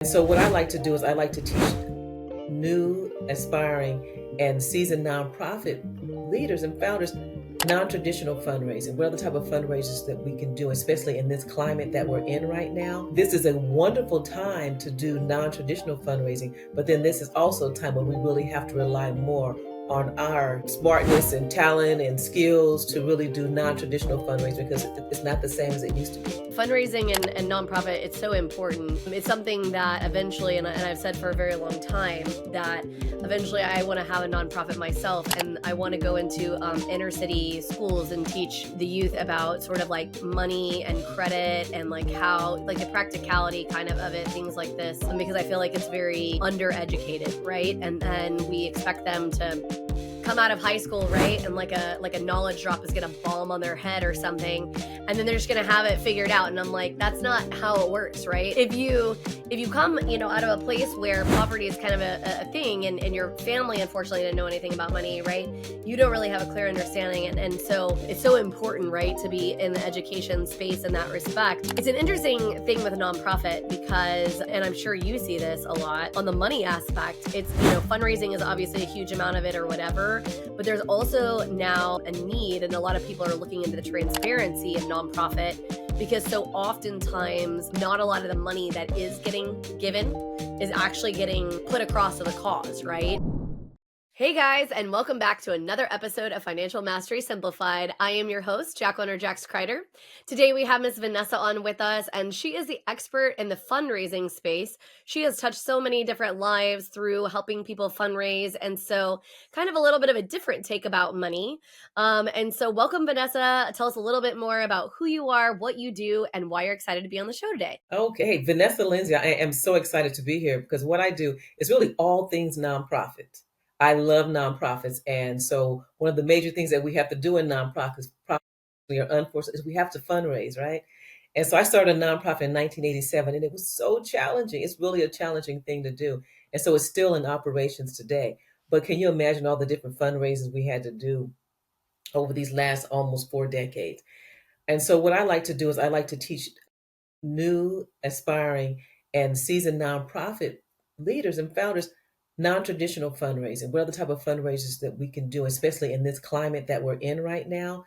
So what I like to do is I like to teach new, aspiring, and seasoned nonprofit leaders and founders non-traditional fundraising. What are the type of fundraisers that we can do, especially in this climate that we're in right now? This is a wonderful time to do non-traditional fundraising, but then this is also a time when we really have to rely more on our smartness and talent and skills to really do non-traditional fundraising because it's not the same as it used to be. Fundraising and nonprofit, it's so important. It's something that eventually, and I've said for a very long time, that eventually I want to have a nonprofit myself, and I want to go into inner city schools and teach the youth about sort of like money and credit and like how, like the practicality kind of it, things like this, because I feel like it's very undereducated, right? And then we expect them to come out of high school, right, and like a knowledge drop is gonna bomb on their head or something, and then they're just gonna have it figured out. And I'm like, that's not how it works, right? If you come, out of a place where poverty is kind of a thing, and your family unfortunately didn't know anything about money, right, you don't really have a clear understanding. And so it's so important, right, to be in the education space in that respect. It's an interesting thing with a nonprofit because, and I'm sure you see this a lot on the money aspect, it's, fundraising is obviously a huge amount of it or whatever, but there's also now a need, and a lot of people are looking into the transparency of nonprofit, because so oftentimes not a lot of the money that is getting given is actually getting put across to the cause, right? Hey guys, and welcome back to another episode of Financial Mastery Simplified. I am your host, Jacqueline or Jax Kreider. Today we have Miss Vannessa on with us, and she is the expert in the fundraising space. She has touched so many different lives through helping people fundraise, and so kind of a little bit of a different take about money. And so welcome, Vannessa. Tell us a little bit more about who you are, what you do, and why you're excited to be on the show today. Okay, Vannessa Lindsey, I am so excited to be here because what I do is really all things nonprofit. I love nonprofits, and so one of the major things that we have to do in nonprofits, we are unfortunate, is we have to fundraise, right? And so I started a nonprofit in 1987, and it was so challenging. It's really a challenging thing to do, and so it's still in operations today. But can you imagine all the different fundraisers we had to do over these last almost 4 decades? And so what I like to do is I like to teach new, aspiring, and seasoned nonprofit leaders and founders non-traditional fundraising. What are the type of fundraisers that we can do, especially in this climate that we're in right now?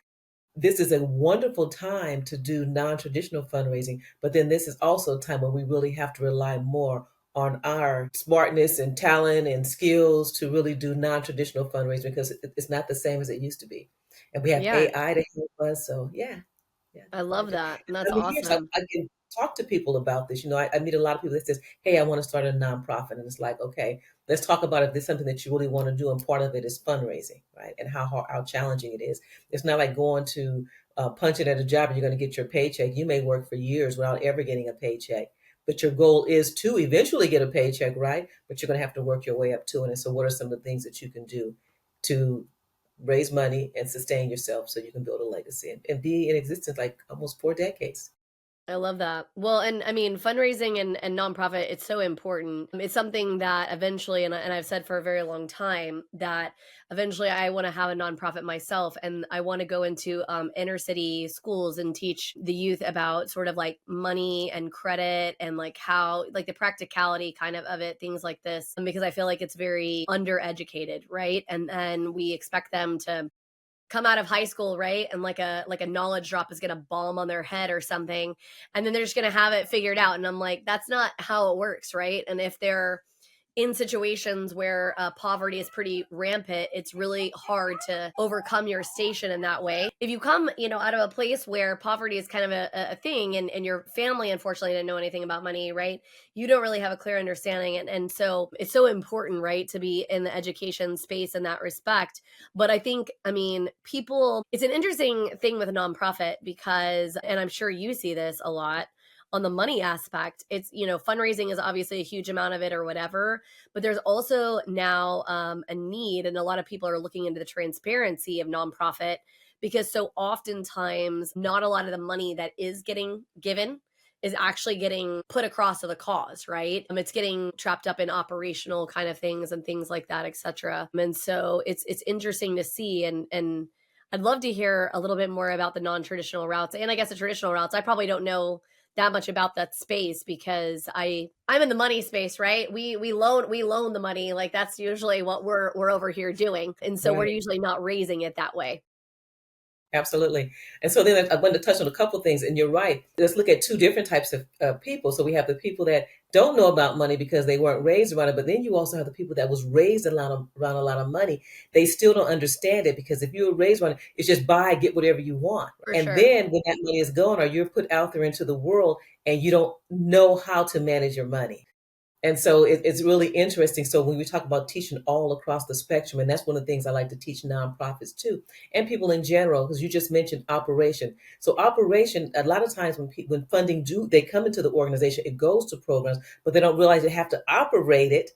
This is a wonderful time to do non-traditional fundraising, but then this is also a time when we really have to rely more on our smartness and talent and skills to really do non-traditional fundraising because it's not the same as it used to be. And we have Yeah, AI to help us. So yeah, I I like love it. that. And that's I'm here so awesome. I can talk to people about this. I meet a lot of people that says, "Hey, I want to start a nonprofit," and it's like, okay, let's talk about if there's something that you really want to do, and part of it is fundraising, right? And how challenging it is. It's not like going to punch it at a job and you're going to get your paycheck. You may work for years without ever getting a paycheck, but your goal is to eventually get a paycheck, right? But you're going to have to work your way up to it. And so, what are some of the things that you can do to raise money and sustain yourself so you can build a legacy and be in existence like almost 4 decades? I love that. Well, and I mean, fundraising and nonprofit, it's so important. It's something that eventually, and I've said for a very long time, that eventually I want to have a nonprofit myself, and I want to go into inner city schools and teach the youth about sort of like money and credit and like how, like the practicality kind of it, things like this, because I feel like it's very undereducated, right? And then we expect them to come out of high school, right, and like a knowledge drop is gonna bomb on their head or something, and then they're just gonna have it figured out. And I'm like, that's not how it works, right? And if they're in situations where poverty is pretty rampant, it's really hard to overcome your station in that way. If you come, out of a place where poverty is kind of a thing, and your family unfortunately didn't know anything about money, right, you don't really have a clear understanding. And so it's so important, right, to be in the education space in that respect. But I think, I mean, people, it's an interesting thing with a nonprofit because, and I'm sure you see this a lot on the money aspect, it's, fundraising is obviously a huge amount of it or whatever, but there's also now a need, and a lot of people are looking into the transparency of nonprofit, because so oftentimes not a lot of the money that is getting given is actually getting put across to the cause, right? It's getting trapped up in operational kind of things and things like that, etc. And so it's interesting to see, and I'd love to hear a little bit more about the non-traditional routes, and I guess the traditional routes. I probably don't know that much about that space because I'm in the money space, right? We loan the money. Like that's usually what we're over here doing. And so we're Right. usually not raising it that way. Absolutely. And so then I wanted to touch on a couple of things, and you're right. Let's look at two different types of people. So we have the people that don't know about money because they weren't raised around it, but then you also have the people that was raised around a lot of money. They still don't understand it because if you were raised around it, it's just buy, get whatever you want. For And sure. then when that money is gone or you're put out there into the world and you don't know how to manage your money. And so it's really interesting. So when we talk about teaching all across the spectrum, and that's one of the things I like to teach nonprofits too, and people in general, because you just mentioned operation. So operation, a lot of times when funding they come into the organization, it goes to programs, but they don't realize they have to operate it.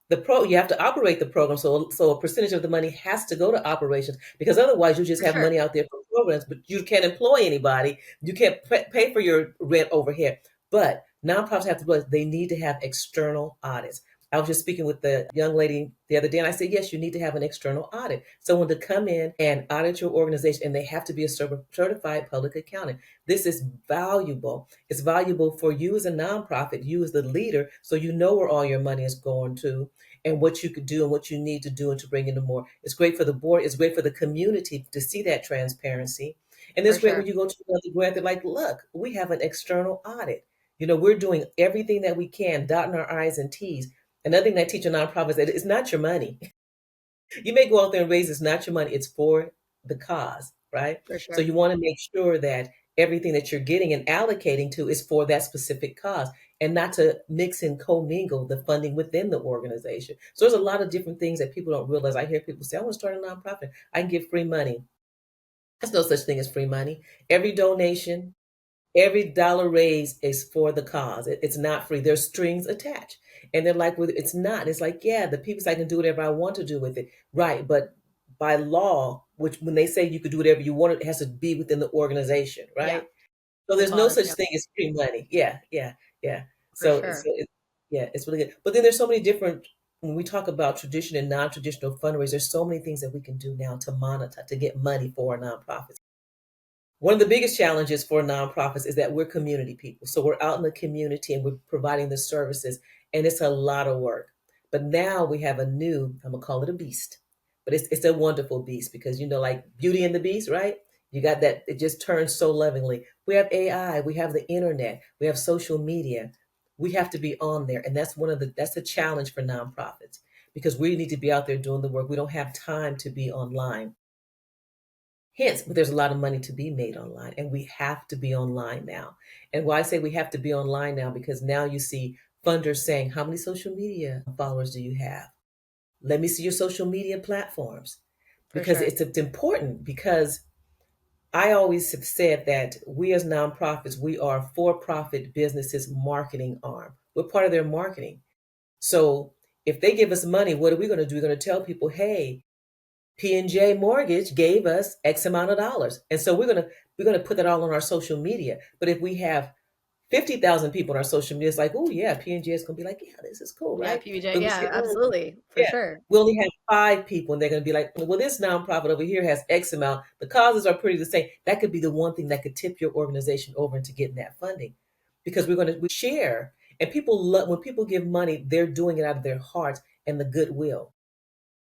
You have to operate the program, so a percentage of the money has to go to operations because otherwise you just For have sure. money out there for programs, but you can't employ anybody. You can't pay for your rent overhead. But nonprofits have to realize they need to have external audits. I was just speaking with the young lady the other day, and I said, yes, you need to have an external audit. Someone to come in and audit your organization, and they have to be a certified public accountant. This is valuable. It's valuable for you as a nonprofit, you as the leader, so you know where all your money is going to and what you could do and what you need to do and to bring in more. It's great for the board. It's great for the community to see that transparency. And it's For great when sure. you go to another grant, they're like, look, we have an external audit. We're doing everything that we can, dotting our I's and T's. Another thing that I teach a nonprofit is that it's not your money. You may go out there and raise it's not your money, it's for the cause, right? For So sure. you want to make sure that everything that you're getting and allocating to is for that specific cause and not to mix and commingle the funding within the organization. So there's a lot of different things that people don't realize. I hear people say, I want to start a nonprofit. I can give free money. There's no such thing as free money. Every donation, every dollar raised is for the cause. It's not free. There's strings attached. And they're like, well, it's not. It's like, yeah, the people say I can do whatever I want to do with it. Right. But by law, which when they say you could do whatever you want, it has to be within the organization, Yeah. right? So The there's no cause. such Yeah. thing as free money. Yeah, yeah, yeah. For So, sure. yeah, it's really good. But then there's so many different, when we talk about traditional and non-traditional fundraisers, there's so many things that we can do now to monetize, to get money for our nonprofits. One of the biggest challenges for nonprofits is that we're community people. So we're out in the community and we're providing the services, and it's a lot of work. But now we have a new, I'm gonna call it a beast, but it's a wonderful beast because like Beauty and the Beast, right? You got that, it just turns so lovingly. We have AI, we have the internet, we have social media. We have to be on there, and that's a challenge for nonprofits because we need to be out there doing the work. We don't have time to be online. Hence, but there's a lot of money to be made online, and we have to be online now. And why I say we have to be online now, because now you see funders saying, how many social media followers do you have? Let me see your social media platforms. For Because sure. it's important, because I always have said that we as nonprofits, we are for-profit businesses marketing arm. We're part of their marketing. So if they give us money, what are we going to do? We're going to tell people, hey, P&J Mortgage gave us X amount of dollars. And so we're gonna put that all on our social media. But if we have 50,000 people on our social media, it's like, oh yeah, P&J is gonna be like, yeah, this is cool, Yeah. right? PBJ. But we Yeah. say, oh Absolutely. For yeah, sure. we only have 5 people, and they're gonna be like, well, this nonprofit over here has X amount. The causes are pretty the same. That could be the one thing that could tip your organization over into getting that funding. Because we share. And people love when people give money, they're doing it out of their hearts and the goodwill,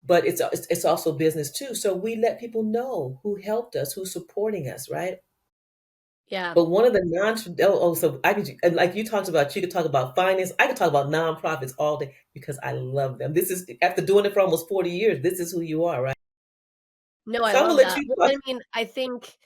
but it's also business too. So we let people know who helped us, who's supporting us, right? Yeah. But one of the non so I could and like you talked about, you could talk about finance. I could talk about nonprofits all day because I love them. This is after doing it for almost 40 years. This is who you are, right? No, I So I'm gonna love let that. you Well, talk. I mean, I think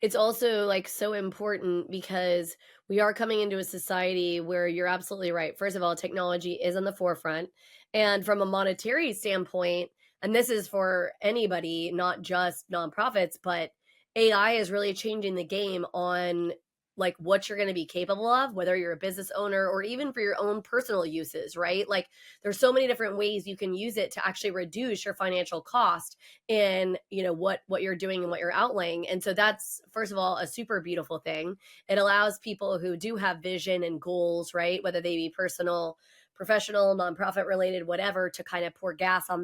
it's also like so important because we are coming into a society where you're absolutely right. First of all, technology is on the forefront. And from a monetary standpoint, and this is for anybody, not just nonprofits, but AI is really changing the game on like what you're going to be capable of, whether you're a business owner or even for your own personal uses, right? Like there's so many different ways you can use it to actually reduce your financial cost in what you're doing and what you're outlaying. And so that's first of all a super beautiful thing. It allows people who do have vision and goals, right, whether they be personal, professional, nonprofit related, whatever, to kind of pour gas on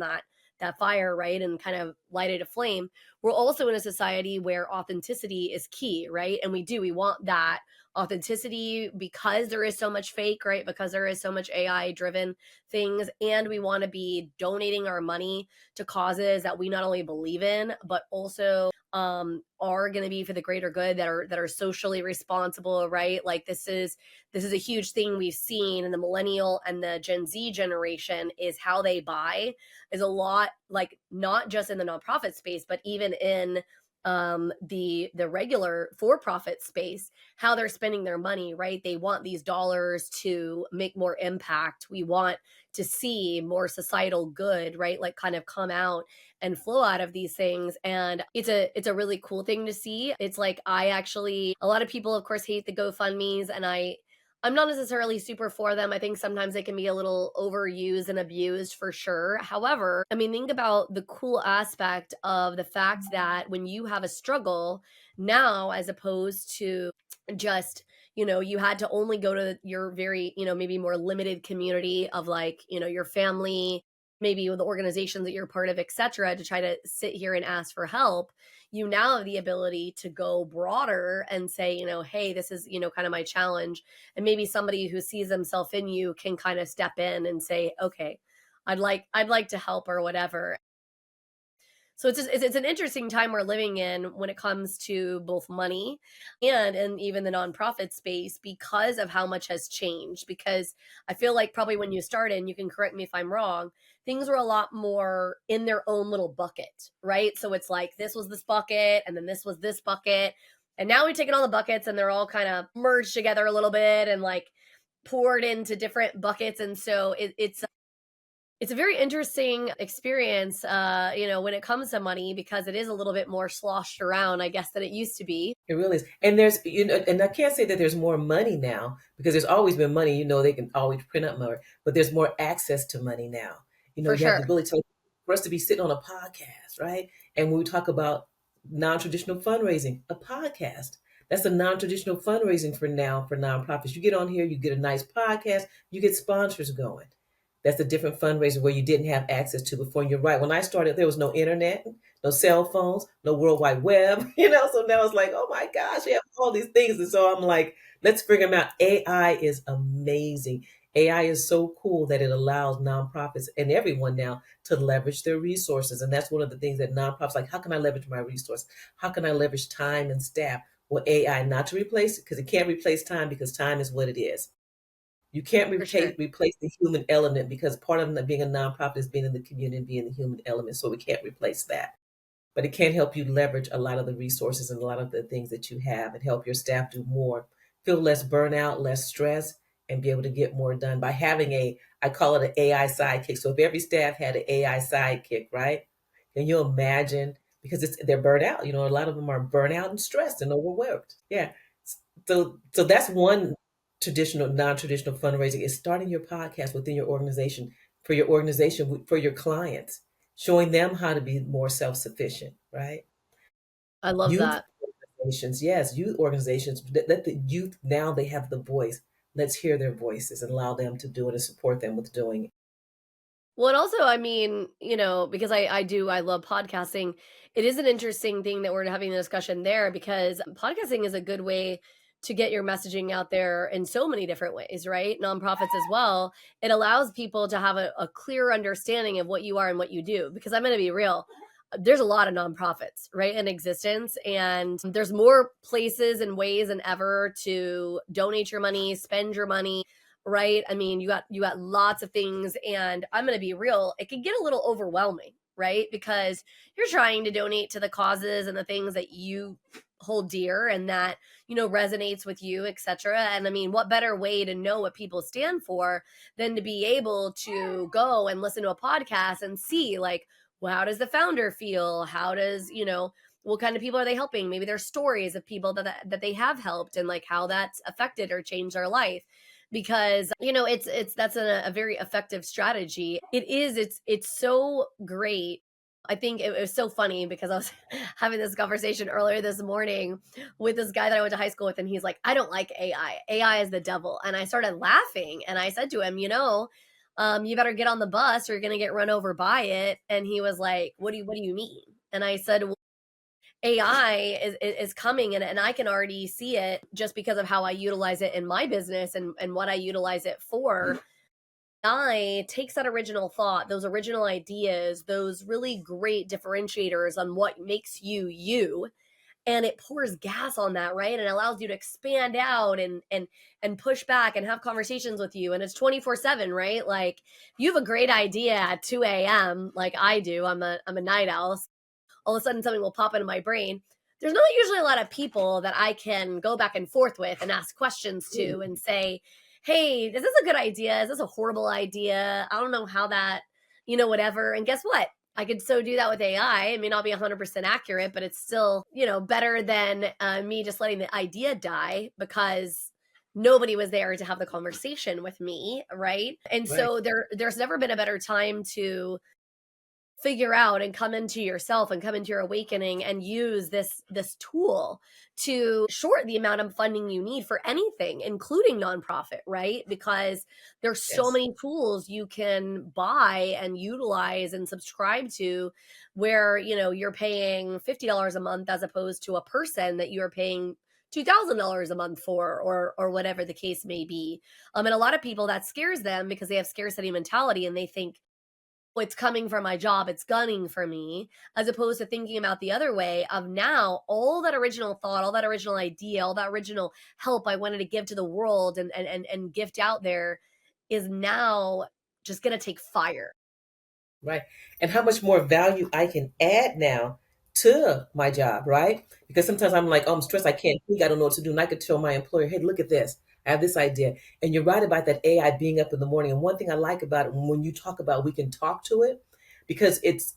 that fire, right, and kind of lighted a flame. We're also in a society where authenticity is key, right? And we want that authenticity because there is so much fake, right? Because there is so much AI driven things. And we want to be donating our money to causes that we not only believe in, but also are going to be for the greater good, that are socially responsible, right? Like this is a huge thing we've seen in the millennial and the Gen Z generation, is how they buy is a lot, like not just in the nonprofit space, but even in the regular for profit space, how they're spending their money, right? They want these dollars to make more impact. We want to see more societal good, right? Like kind of come out and flow out of these things. And it's a really cool thing to see. It's like, I actually, a lot of people of course hate the GoFundMe's, and I'm not necessarily super for them. I think sometimes they can be a little overused and abused for sure. However, I mean, think about the cool aspect of the fact that when you have a struggle now, as opposed to just, you had to only go to your very, maybe more limited community of, like, your family, maybe with the organizations that you're part of, etc., to try to sit here and ask for help. You now have the ability to go broader and say, hey, this is, kind of my challenge. And maybe somebody who sees themselves in you can kind of step in and say, okay, I'd like to help or whatever. So it's an interesting time we're living in when it comes to both money and even the nonprofit space, because of how much has changed. Because I feel like probably when you started, and you can correct me if I'm wrong, things were a lot more in their own little bucket, right? So it's like, this was this bucket, and then this was this bucket. And now we've taken all the buckets and they're all kind of merged together a little bit and like poured into different buckets. And so it's a very interesting experience, when it comes to money, because it is a little bit more sloshed around, I guess, than it used to be. It really is. And and I can't say that there's more money now, because there's always been money. They can always print up more, but there's more access to money now. For You have the sure. ability for us to be sitting on a podcast, right? And when we talk about non-traditional fundraising, a podcast. That's a non-traditional fundraising for now for nonprofits. You get on here, you get a nice podcast, you get sponsors going. That's a different fundraiser where you didn't have access to before. And you're right. When I started, there was no internet, no cell phones, no World Wide Web, So now it's like, oh my gosh, we have all these things. And so I'm like, let's figure them out. AI is amazing. AI is so cool that it allows nonprofits and everyone now to leverage their resources. And that's one of the things that nonprofits like, how can I leverage my resource? How can I leverage time and staff? Well, AI, not to replace it, because it can't replace time, because time is what it is. You can't For sure. replace the human element, because part of being a nonprofit is being in the community and being the human element. So we can't replace that. But it can help you leverage a lot of the resources and a lot of the things that you have, and help your staff do more, feel less burnout, less stress, and be able to get more done by having I call it an AI sidekick. So if every staff had an AI sidekick, right? Can you imagine? Because they're burnt out. A lot of them are burnt out and stressed and overworked. Yeah. So that's one non-traditional fundraising, is starting your podcast within your organization, for your clients, showing them how to be more self-sufficient, right? I love Youth that. organizations, yes, youth organizations, let the youth, now they have the voice. Let's hear their voices and allow them to do it and support them with doing it. Well, and also, I mean, because I love podcasting. It is an interesting thing that we're having a discussion there, because podcasting is a good way to get your messaging out there in so many different ways, right? Nonprofits as well. It allows people to have a clear understanding of what you are and what you do. Because I'm going to be real, there's a lot of nonprofits, right, in existence, and there's more places and ways than ever to donate your money, spend your money, right? I mean, you got lots of things, and I'm going to be real, it can get a little overwhelming, right? Because you're trying to donate to the causes and the things that you hold dear and that resonates with you, etc. And I mean, what better way to know what people stand for than to be able to go and listen to a podcast and see, like, well, how does the founder feel? How does, what kind of people are they helping? Maybe there's stories of people that they have helped, and like how that's affected or changed their life. Because it's that's a very effective strategy. It's so great. I think it was so funny because I was having this conversation earlier this morning with this guy that I went to high school with, and he's like, I don't like AI. AI is the devil. And I started laughing, and I said to him, You better get on the bus or you're going to get run over by it. And he was like, what do you mean? And I said, well, AI is coming, and I can already see it just because of how I utilize it in my business and what I utilize it for. AI takes that original thought, those original ideas, those really great differentiators on what makes you you, and it pours gas on that, right? And allows you to expand out and push back and have conversations with you. And it's 24/7, right? Like if you have a great idea at 2 a.m., like I do, I'm a night owl. All of a sudden something will pop into my brain. There's not usually a lot of people that I can go back and forth with and ask questions to and say, hey, is this a good idea? Is this a horrible idea? I don't know how that, whatever. And guess what? I could so do that with AI. It may not be 100% accurate, but it's still, better than me just letting the idea die because nobody was there to have the conversation with me, right? And Right. so there's never been a better time to figure out and come into yourself and come into your awakening and use this tool to short the amount of funding you need for anything, including nonprofit, right? Because there's so Yes. many tools you can buy and utilize and subscribe to where you're paying $50 a month as opposed to a person that you're paying $2,000 a month for, or whatever the case may be. And a lot of people, that scares them because they have scarcity mentality and they think, it's coming for my job, it's gunning for me, as opposed to thinking about the other way of now all that original thought, all that original idea, all that original help I wanted to give to the world and gift out there is now just gonna take fire. Right. And how much more value I can add now to my job, right? Because sometimes I'm like, oh, I'm stressed. I can't think. I don't know what to do. And I could tell my employer, hey, look at this. I have this idea. And you're right about that AI being up in the morning. And one thing I like about it, when you talk about, we can talk to it because it's,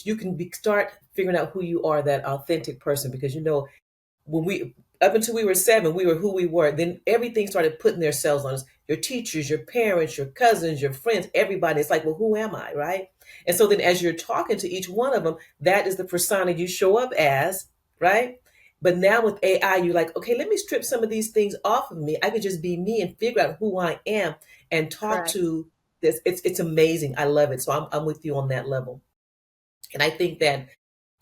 you can start figuring out who you are, that authentic person, because when we up until we were 7, we were who we were. Then everything started putting their cells on us. Your teachers, your parents, your cousins, your friends, everybody. It's like, well, who am I, right? And so then as you're talking to each one of them, that is the persona you show up as, right? But now with AI, you're like, okay, let me strip some of these things off of me. I could just be me and figure out who I am and talk Correct. to this. It's amazing. I love it. So I'm with you on that level. And I think that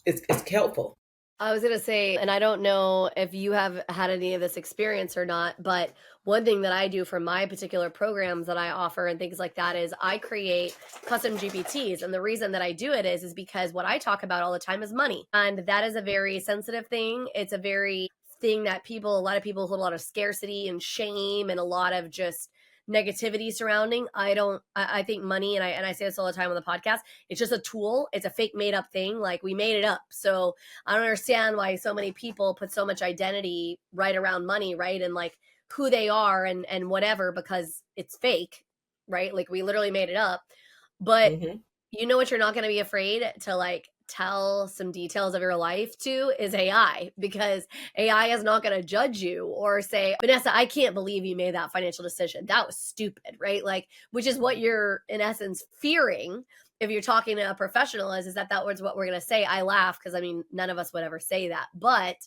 it's helpful. I was gonna say, and I don't know if you have had any of this experience or not, but one thing that I do for my particular programs that I offer and things like that is I create custom GPTs. And the reason that I do it is because what I talk about all the time is money. And that is a very sensitive thing. It's a very thing that a lot of people hold a lot of scarcity and shame and a lot of just negativity surrounding. I think money, and I say this all the time on the podcast, it's just a tool. It's a fake made up thing. Like we made it up. So I don't understand why so many people put so much identity right around money, right? And like who they are and whatever, because it's fake, right? Like we literally made it up. But Hmm. you know what you're not going to be afraid to like tell some details of your life to is AI, because AI is not going to judge you or say, Vannessa, I can't believe you made that financial decision. That was stupid, right? Like, which is what you're in essence fearing if you're talking to a professional is that was what we're going to say. I laugh because I mean, none of us would ever say that. But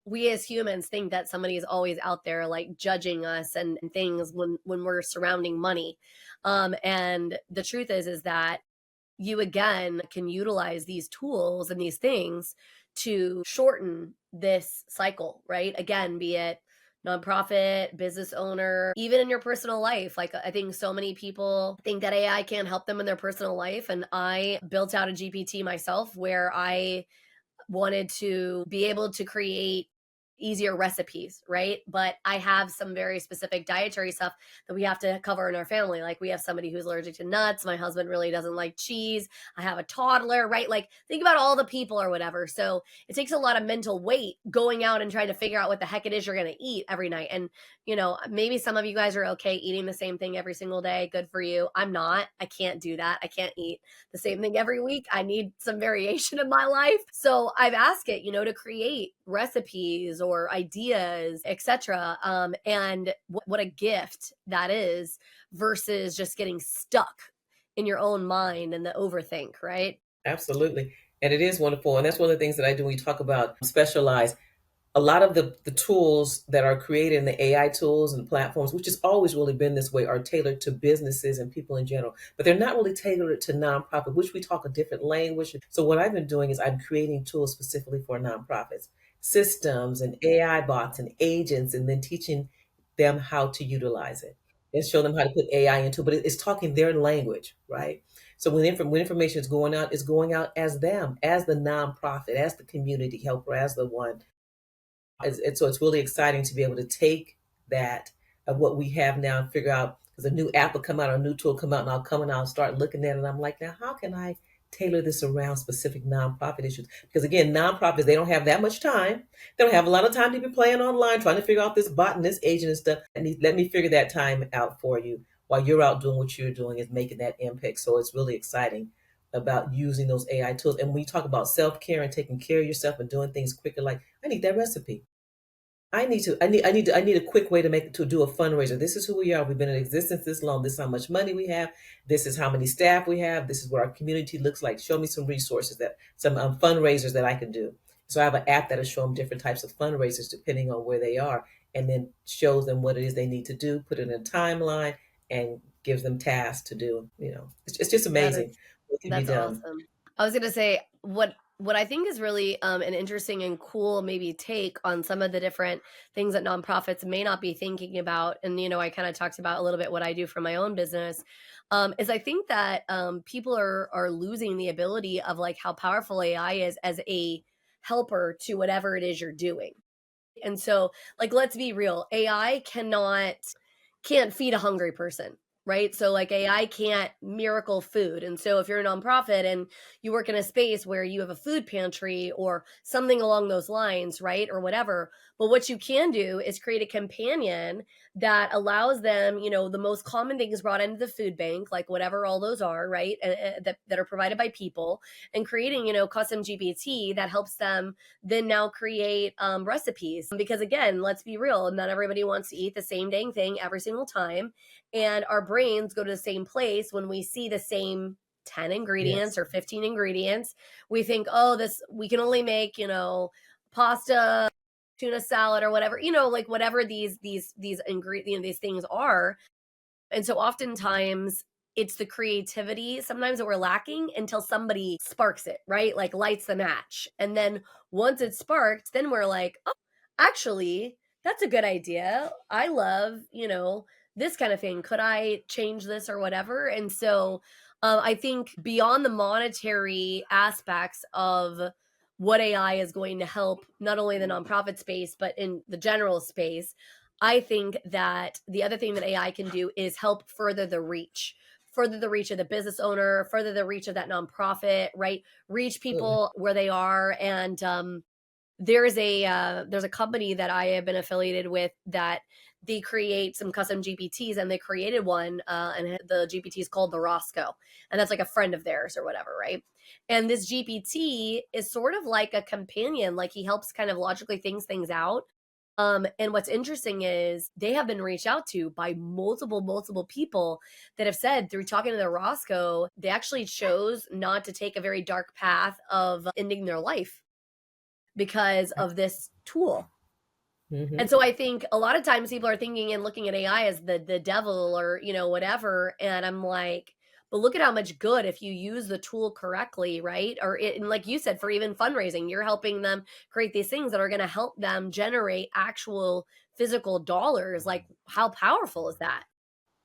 we as humans think that somebody is always out there like judging us and things when we're surrounding money. And the truth is that you again can utilize these tools and these things to shorten this cycle, right? Again, be it nonprofit, business owner, even in your personal life. Like I think so many people think that AI can't help them in their personal life. And I built out a GPT myself where I wanted to be able to create easier recipes, right? But I have some very specific dietary stuff that we have to cover in our family. Like we have somebody who's allergic to nuts. My husband really doesn't like cheese. I have a toddler, right? Like think about all the people or whatever. So it takes a lot of mental weight going out and trying to figure out what the heck it is you're going to eat every night. And, maybe some of you guys are okay eating the same thing every single day. Good for you. I'm not. I can't do that. I can't eat the same thing every week. I need some variation in my life. So I've asked it, to create recipes or ideas, etc. And what a gift that is versus just getting stuck in your own mind and the overthink, right? Absolutely. And it is wonderful. And that's one of the things that I do when we talk about specialize. a lot of the tools that are created in the AI tools and platforms, which has always really been this way, are tailored to businesses and people in general, but they're not really tailored to nonprofit, which we talk a different language. So what I've been doing is I'm creating tools specifically for nonprofits, systems and AI bots and agents, and then teaching them how to utilize it and show them how to put AI into it. But it's talking their language, right? So when information is going out, it's going out as them, as the nonprofit, as the community helper, as the one. And so it's really exciting to be able to take that of what we have now and figure out, because a new app will come out or a new tool come out, and I'll come and I'll start looking at it and I'm like, now how can I tailor this around specific nonprofit issues? Because again, nonprofits, they don't have that much time. They don't have a lot of time to be playing online trying to figure out this bot and this agent and stuff. And let me figure that time out for you while you're out doing what you're doing, is making that impact. So it's really exciting about using those AI tools. And when you talk about self-care and taking care of yourself and doing things quicker, like I need that recipe. I need a quick way to do a fundraiser. This is who we are. We've been in existence this long. This is how much money we have. This is how many staff we have. This is what our community looks like. Show me some resources, that some fundraisers that I can do. So I have an app that'll show them different types of fundraisers depending on where they are, and then shows them what it is they need to do, put it in a timeline, and gives them tasks to do. It's just That amazing is what can be That's done. awesome. I was gonna say what I think is really an interesting and cool maybe take on some of the different things that nonprofits may not be thinking about, and I kind of talked about a little bit what I do for my own business, is I think that people are losing the ability of like how powerful AI is as a helper to whatever it is you're doing. And so, like, let's be real, AI can't feed a hungry person, right? So like AI can't miracle food. And so if you're a nonprofit and you work in a space where you have a food pantry or something along those lines, right? Or whatever, but what you can do is create a companion that allows them, the most common things brought into the food bank, like whatever all those are, right? That are provided by people, and creating, custom GPT that helps them then now create recipes. Because again, let's be real, not everybody wants to eat the same dang thing every single time. And our brains go to the same place when we see the same 10 ingredients Yes. or 15 ingredients. We think, oh, we can only make, pasta, tuna salad or whatever, like whatever these ingredients, these things are. And so oftentimes it's the creativity sometimes that we're lacking until somebody sparks it, right? Like lights the match. And then once it's sparked, then we're like, oh, actually, that's a good idea. I love, this kind of thing. Could I change this or whatever? And so I think beyond the monetary aspects of what AI is going to help, not only the nonprofit space, but in the general space, I think that the other thing that AI can do is help further the reach of the business owner, further the reach of that nonprofit, right? Reach Absolutely. people where they are. And there's a company that I have been affiliated with that they create some custom GPTs, and they created one, and the GPT is called the Roscoe, and that's like a friend of theirs or whatever, right? And this GPT is sort of like a companion, like he helps kind of logically things out. And what's interesting is they have been reached out to by multiple people that have said through talking to the Roscoe, they actually chose not to take a very dark path of ending their life because of this tool. And Mm-hmm. so I think a lot of times people are thinking and looking at AI as the devil or, whatever. And I'm like, but look at how much good if you use the tool correctly, right? And like you said, for even fundraising, you're helping them create these things that are going to help them generate actual physical dollars. Like, how powerful is that?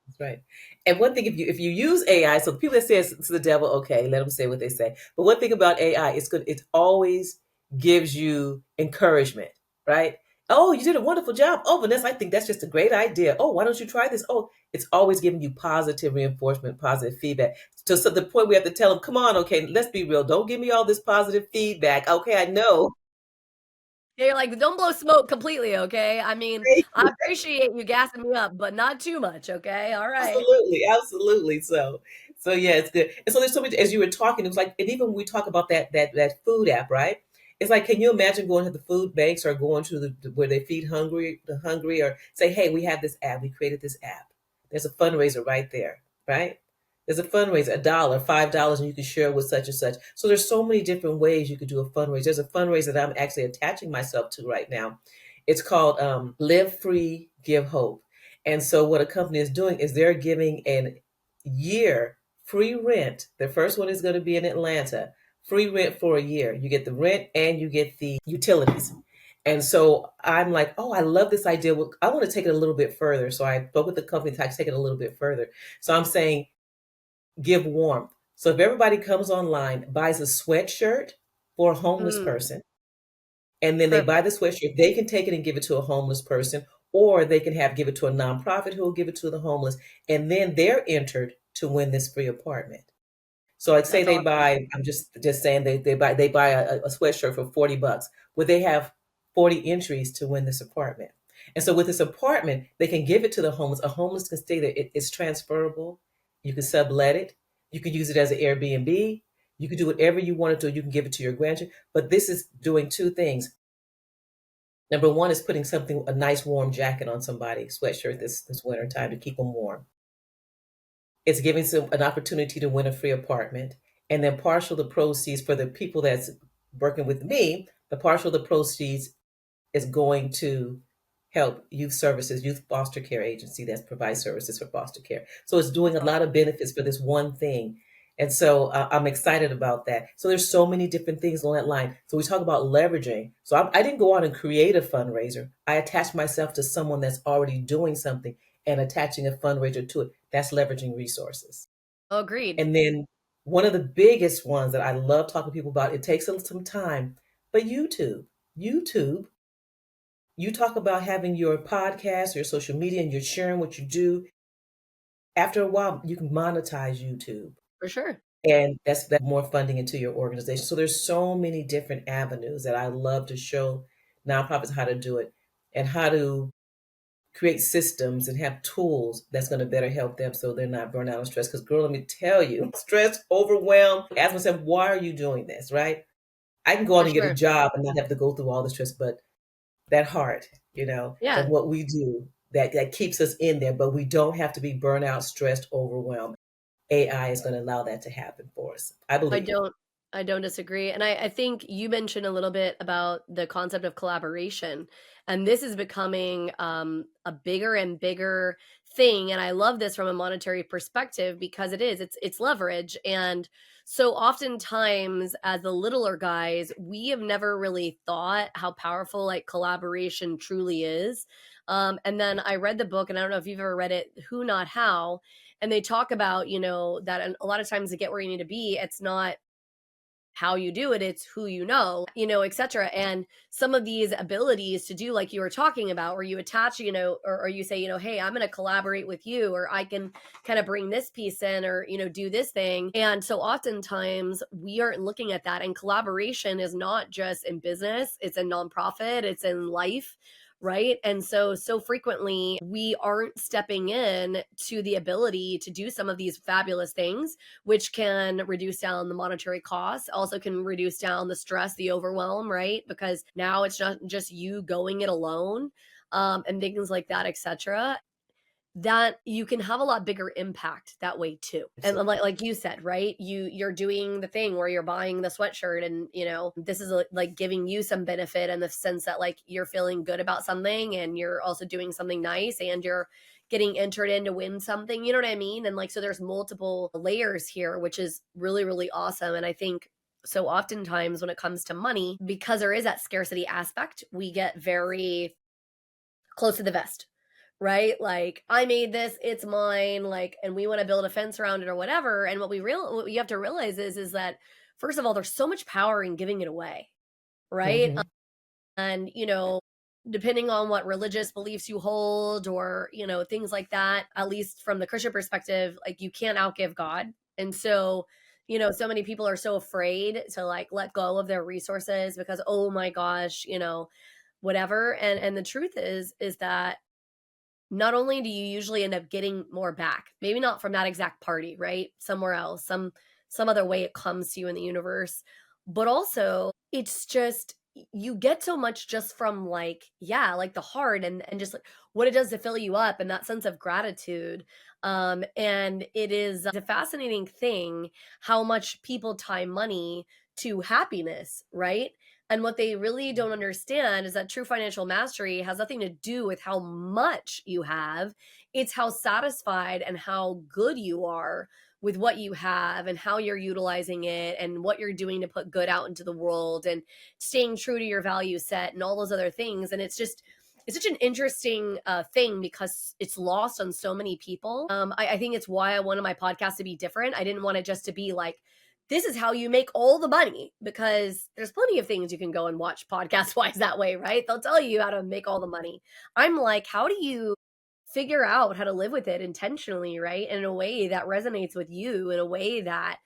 That's right. And one thing, if you use AI, so the people that say it's the devil, okay, let them say what they say. But one thing about AI, it's good. It always gives you encouragement, right? Oh, you did a wonderful job. Oh, Vannessa, I think that's just a great idea. Oh, why don't you try this? Oh, it's always giving you positive reinforcement, positive feedback. So the point we have to tell them, come on, okay, let's be real. Don't give me all this positive feedback. Okay, I know. Yeah, you're like, don't blow smoke completely, okay? I mean, I appreciate you gassing me up, but not too much, okay? All right. Absolutely, absolutely. So yeah, it's good. And so there's so much as you were talking. It was like, and even when we talk about that food app, right? It's like, can you imagine going to the food banks or going to where they feed the hungry, or say, hey, we have this app. We created this app. There's a fundraiser right there, right? There's a fundraiser, $1, $5, and you can share with such and such. So there's so many different ways you could do a fundraiser. There's a fundraiser that I'm actually attaching myself to right now. It's called Live Free, Give Hope. And so what a company is doing is they're giving a year free rent. The first one is going to be in Atlanta. Free rent for a year. You get the rent and you get the utilities. And so I'm like, oh, I love this idea. Well, I want to take it a little bit further. So I spoke with the company to take it a little bit further. So I'm saying give warmth. So if everybody comes online, buys a sweatshirt for a homeless Mm, person, and then they buy perfect. the sweatshirt, they can take it and give it to a homeless person, or they can give it to a nonprofit who will give it to the homeless, and then they're entered to win this free apartment. So like say That's they awesome. buy, I'm just saying they buy a sweatshirt for $40. Well, they have 40 entries to win this apartment. And so with this apartment, they can give it to the homeless. A homeless can stay there. It's transferable. You can sublet it. You can use it as an Airbnb. You can do whatever you want to do. You can give it to your grandchildren. But this is doing two things. Number one is putting something, a nice warm jacket on somebody, sweatshirt this winter time to keep them warm. It's giving some an opportunity to win a free apartment, and then partial the proceeds for the people that's working with me. The partial the proceeds is going to help youth services, youth foster care agency that provides services for foster care. So it's doing That's a lot of awesome. benefits for this one thing. And so I'm excited about that. So there's so many different things on that line. So we talk about leveraging. So I didn't go out and create a fundraiser. I attached myself to someone that's already doing something and attaching a fundraiser to it. That's leveraging resources. Oh, agreed. And then one of the biggest ones that I love talking to people about, it takes some time, but YouTube. YouTube, you talk about having your podcast, your social media, and you're sharing what you do. After a while, you can monetize YouTube. For sure. And that's more funding into your organization. So there's so many different avenues that I love to show nonprofits how to do it and how to create systems and have tools that's going to better help them so they're not burnt out and stressed. Because, girl, let me tell you, stress, overwhelmed. Ask myself, why are you doing this, right? I can go out For and get a sure. job and not have to go through all the stress, but that heart, of Yeah. what we do, that keeps us in there, but we don't have to be burnt out, stressed, overwhelmed. AI is going to allow that to happen for us, I I believe. don't I don't disagree, and I think you mentioned a little bit about the concept of collaboration, and this is becoming, a bigger and bigger thing, and I love this from a monetary perspective because it's leverage, and so oftentimes as the littler guys, we have never really thought how powerful, like, collaboration truly is, and then I read the book, and I don't know if you've ever read it, Who Not How, and they talk about, that a lot of times to get where you need to be, it's not how you do it, it's who etc. And some of these abilities to do like you were talking about, where you attach, or you say, hey, I'm going to collaborate with you, or I can kind of bring this piece in, or, do this thing. And so oftentimes we aren't looking at that. And collaboration is not just in business, it's in nonprofit, it's in life. Right. And so frequently we aren't stepping in to the ability to do some of these fabulous things, which can reduce down the monetary costs, also can reduce down the stress, the overwhelm, right? Because now it's not just you going it alone, and things like that, etc. That you can have a lot bigger impact that way too. And Absolutely. like you said, right? You're doing the thing where you're buying the sweatshirt, and this is like giving you some benefit in the sense that like you're feeling good about something, and you're also doing something nice, and you're getting entered in to win something, you know what I mean? And like so there's multiple layers here, which is really, really awesome. And I think so oftentimes when it comes to money, because there is that scarcity aspect, we get very close to the vest, right? Like, I made this, it's mine, like, and we want to build a fence around it or whatever. And what you have to realize is that first of all, there's so much power in giving it away, right? Hmm. And depending on what religious beliefs you hold, or things like that, at least from the Christian perspective, like you can't outgive God. And so so many people are so afraid to like let go of their resources because, oh my gosh, whatever. And the truth is that not only do you usually end up getting more back, maybe not from that exact party, right? Somewhere else, some other way it comes to you in the universe, but also it's just you get so much just from like, yeah, like the heart and just like what it does to fill you up and that sense of gratitude. And it is a fascinating thing how much people tie money to happiness, right? And what they really don't understand is that true financial mastery has nothing to do with how much you have. It's how satisfied and how good you are with what you have and how you're utilizing it and what you're doing to put good out into the world and staying true to your value set and all those other things. And it's such an interesting thing because it's lost on so many people. I think it's why I wanted my podcast to be different. I didn't want it just to be like, this is how you make all the money, because there's plenty of things you can go and watch podcast wise that way, right? They'll tell you how to make all the money. I'm like, how do you figure out how to live with it intentionally, right? In a way that resonates with you, in a way that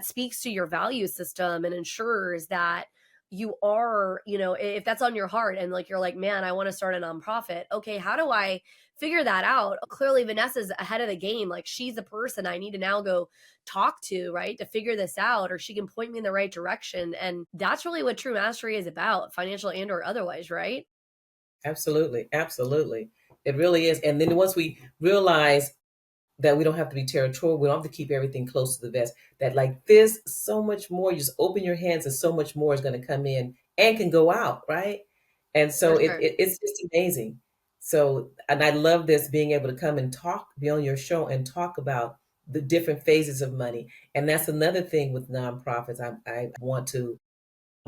speaks to your value system and ensures that you are, if that's on your heart and like you're like, man, I want to start a nonprofit. Okay, how do I figure that out? Clearly Vanessa's ahead of the game. Like she's the person I need to now go talk to, right? To figure this out, or she can point me in the right direction. And that's really what true mastery is about, financial and or otherwise, right? Absolutely. Absolutely. It really is. And then once we realize that we don't have to be territorial, we don't have to keep everything close to the vest, that like this, so much more, you just open your hands and so much more is going to come in and can go out, right? And so For sure. it's just amazing. So, and I love this, being able to come and talk, be on your show and talk about the different phases of money. And that's another thing with nonprofits I want to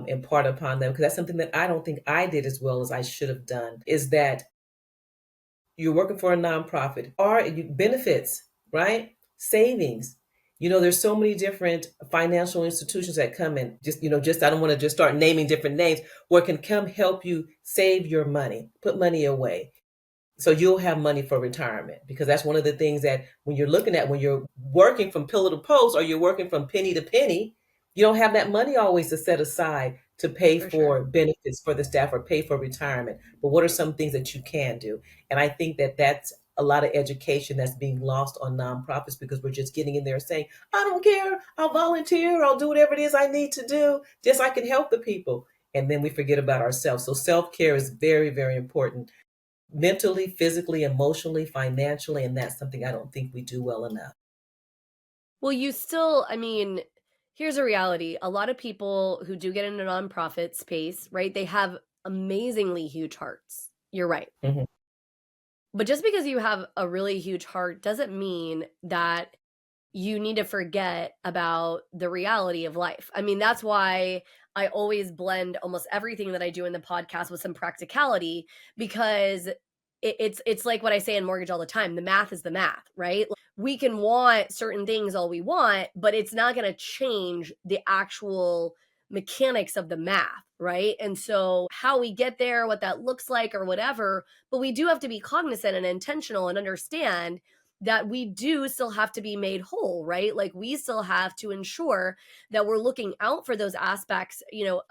impart upon them, because that's something that I don't think I did as well as I should have done, is that you're working for a nonprofit or benefits, right? Savings. There's so many different financial institutions that come in. Just I don't want to just start naming different names where it can come help you save your money, put money away, so you'll have money for retirement. Because that's one of the things that when you're looking at, when you're working from pillar to post or you're working from penny to penny, you don't have that money always to set aside to pay For sure. for benefits for the staff or pay for retirement. But what are some things that you can do? And I think that that's a lot of education that's being lost on nonprofits, because we're just getting in there saying, I don't care, I'll volunteer, I'll do whatever it is I need to do, just so I can help the people. And then we forget about ourselves. So self-care is very, very important, mentally, physically, emotionally, financially, and that's something I don't think we do well enough. Well, you still, I mean, here's a reality. A lot of people who do get into nonprofit space, right? They have amazingly huge hearts. You're right. Mhm. But just because you have a really huge heart doesn't mean that you need to forget about the reality of life. I mean, that's why I always blend almost everything that I do in the podcast with some practicality, because it's like what I say in mortgage all the time. The math is the math, right? Like, we can want certain things all we want, but it's not going to change the actual mechanics of the math, right? And so how we get there, what that looks like or whatever, but we do have to be cognizant and intentional and understand that we do still have to be made whole, right? Like we still have to ensure that we're looking out for those aspects,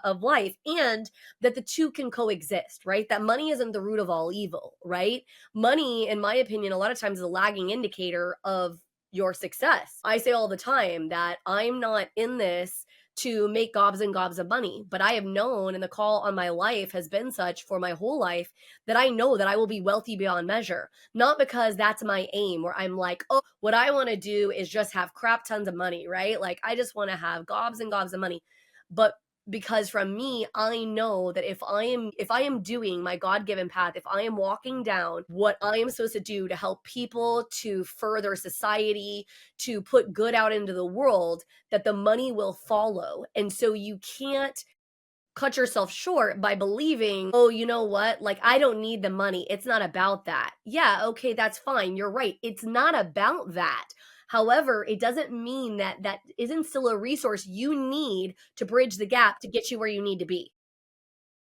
of life, and that the two can coexist, right? That money isn't the root of all evil, right? Money, in my opinion, a lot of times is a lagging indicator of your success. I say all the time that I'm not in this to make gobs and gobs of money, but I have known, and the call on my life has been such for my whole life, that I know that I will be wealthy beyond measure. Not because that's my aim, where I'm like, oh, what I want to do is just have crap tons of money, right? Like I just want to have gobs and gobs of money. But because from me, I know that if I am doing my God-given path, if I am walking down what I am supposed to do to help people, to further society, to put good out into the world, that the money will follow. And so you can't cut yourself short by believing, oh, you know what? Like, I don't need the money. It's not about that. Yeah, okay, that's fine. You're right. It's not about that. However, it doesn't mean that that isn't still a resource you need to bridge the gap to get you where you need to be.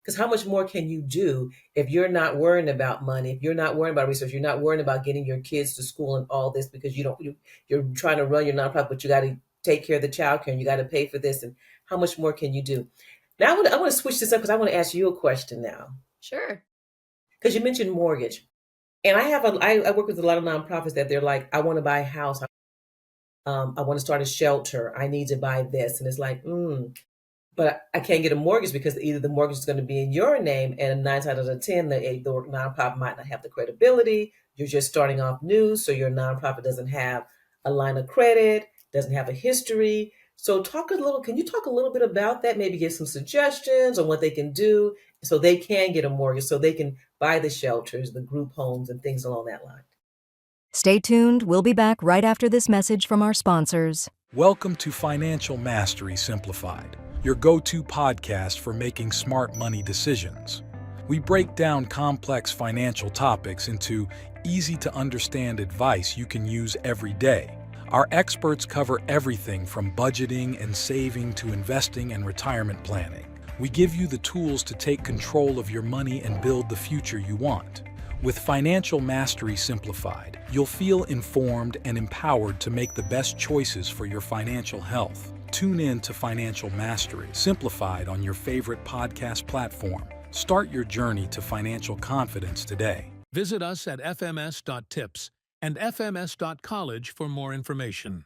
Because how much more can you do if you're not worrying about money, if you're not worrying about research, you're not worrying about getting your kids to school and all this, because you're trying to run your nonprofit, but you got to take care of the child care and you got to pay for this. And how much more can you do? Now I want to switch this up, because I want to ask you a question now. Sure. Because you mentioned mortgage, and I work with a lot of nonprofits that they're like, I want to buy a house, I want to start a shelter, I need to buy this, and it's like, but I can't get a mortgage because either the mortgage is going to be in your name, and 9 times out of 10, the nonprofit might not have the credibility. You're just starting off new, so your nonprofit doesn't have a line of credit, doesn't have a history. So can you talk a little bit about that? Maybe give some suggestions on what they can do so they can get a mortgage, so they can buy the shelters, the group homes, and things along that line. Stay tuned. We'll be back right after this message from our sponsors. Welcome to Financial Mastery Simplified, your go-to podcast for making smart money decisions. We break down complex financial topics into easy-to-understand advice you can use every day. Our experts cover everything from budgeting and saving to investing and retirement planning. We give you the tools to take control of your money and build the future you want. With Financial Mastery Simplified, you'll feel informed and empowered to make the best choices for your financial health. Tune in to Financial Mastery Simplified on your favorite podcast platform. Start your journey to financial confidence today. Visit us at fms.tips and fms.college for more information.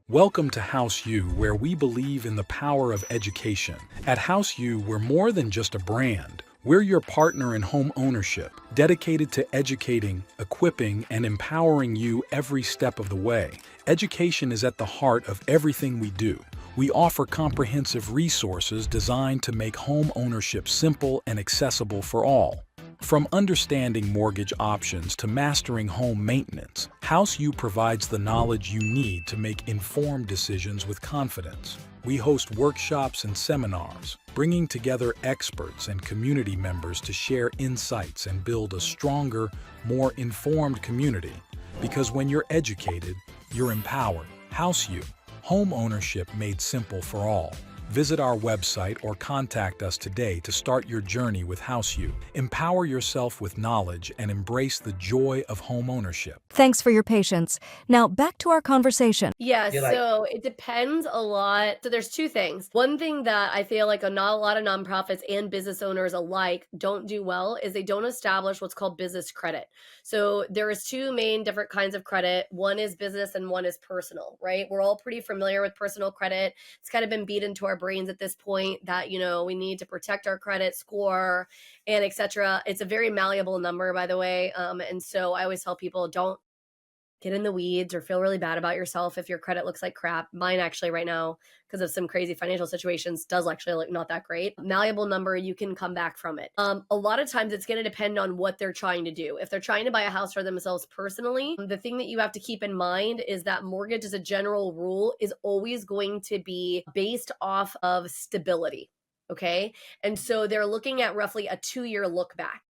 Welcome to House U, where we believe in the power of education. At House U, we're more than just a brand. We're your partner in home ownership, dedicated to educating, equipping, and empowering you every step of the way. Education is at the heart of everything we do. We offer comprehensive resources designed to make home ownership simple and accessible for all. From understanding mortgage options to mastering home maintenance, House U provides the knowledge you need to make informed decisions with confidence. We host workshops and seminars, bringing together experts and community members to share insights and build a stronger, more informed community. Because when you're educated, you're empowered. House U, home ownership made simple for all. Visit our website or contact us today to start your journey with House U. Empower yourself with knowledge and embrace the joy of home ownership. Thanks for your patience. Now back to our conversation. Yeah, You're like, so it depends a lot. So there's two things. One thing that I feel like not a lot of nonprofits and business owners alike don't do well is they don't establish what's called business credit. So there is two main different kinds of credit. One is business and one is personal, right? We're all pretty familiar with personal credit. It's kind of been beat into our brains at this point that, we need to protect our credit score and etc. It's a very malleable number, by the way. And so I always tell people, don't get in the weeds or feel really bad about yourself if your credit looks like crap. Mine actually right now, because of some crazy financial situations, does actually look not that great. Malleable number, you can come back from it. A lot of times it's going to depend on what they're trying to do. If they're trying to buy a house for themselves personally, the thing that you have to keep in mind is that mortgage as a general rule is always going to be based off of stability. Okay. And so they're looking at roughly a 2-year look back.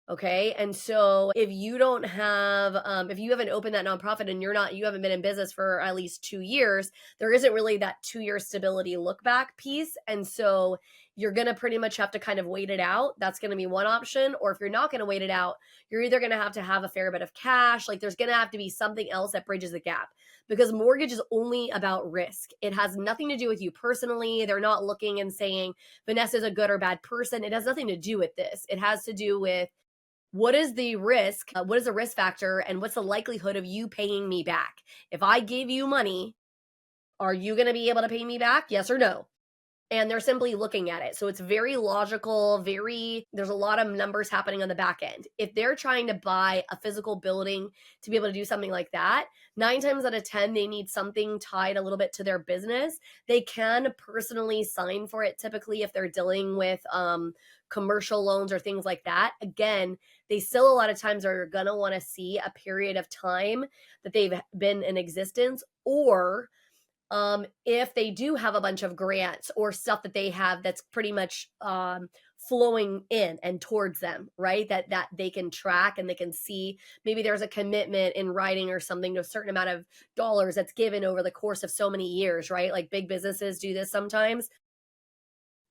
Okay. And so if you don't have, if you haven't opened that nonprofit and you haven't been in business for at least 2 years, there isn't really that 2-year stability look back piece. And so you're going to pretty much have to kind of wait it out. That's going to be one option. Or if you're not going to wait it out, you're either going to have a fair bit of cash. Like there's going to have to be something else that bridges the gap, because mortgage is only about risk. It has nothing to do with you personally. They're not looking and saying Vannessa's a good or bad person. It has nothing to do with this. It has to do with what is the risk? What is the risk factor? And what's the likelihood of you paying me back? If I give you money, are you going to be able to pay me back? Yes or no? And they're simply looking at it. So it's very logical, there's a lot of numbers happening on the back end. If they're trying to buy a physical building to be able to do something like that, 9 times out of 10, they need something tied a little bit to their business. They can personally sign for it typically if they're dealing with commercial loans or things like that. Again, they still a lot of times are going to want to see a period of time that they've been in existence, or if they do have a bunch of grants or stuff that they have that's pretty much flowing in and towards them, right? That they can track and they can see maybe there's a commitment in writing or something to a certain amount of dollars that's given over the course of so many years, right? Like big businesses do this sometimes.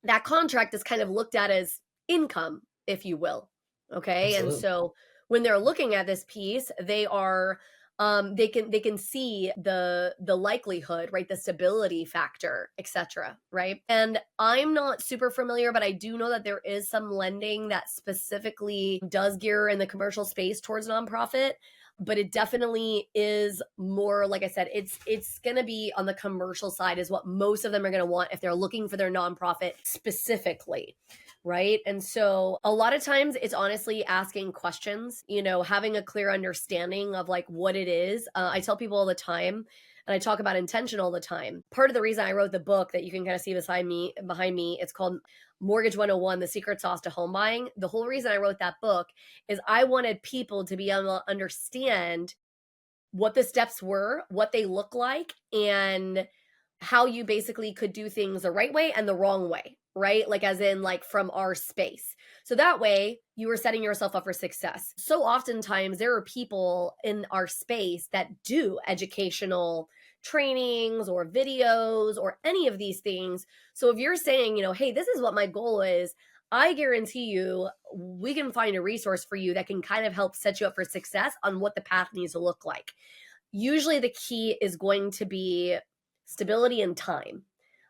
That contract is kind of looked at as income, if you will. Okay. absolutely. And so when they're looking at this piece, they are they can see the likelihood, right? The stability factor, etc. Right. And I'm not super familiar, but I do know that there is some lending that specifically does gear in the commercial space towards nonprofit. but it definitely is more, like I said, it's going to be on the commercial side is what most of them are going to want if they're looking for their nonprofit specifically, right? And so a lot of times it's honestly asking questions, having a clear understanding of like what it is. I tell people all the time, and I talk about intention all the time. Part of the reason I wrote the book that you can kind of see behind me, it's called Mortgage 101, The Secret Sauce to Home Buying. The whole reason I wrote that book is I wanted people to be able to understand what the steps were, what they look like, and how you basically could do things the right way and the wrong way, right? Like, as in, like, from our space. So that way you are setting yourself up for success. So oftentimes there are people in our space that do educational trainings or videos or any of these things. So if you're saying, hey, this is what my goal is, I guarantee you we can find a resource for you that can kind of help set you up for success on what the path needs to look like. Usually the key is going to be stability and time.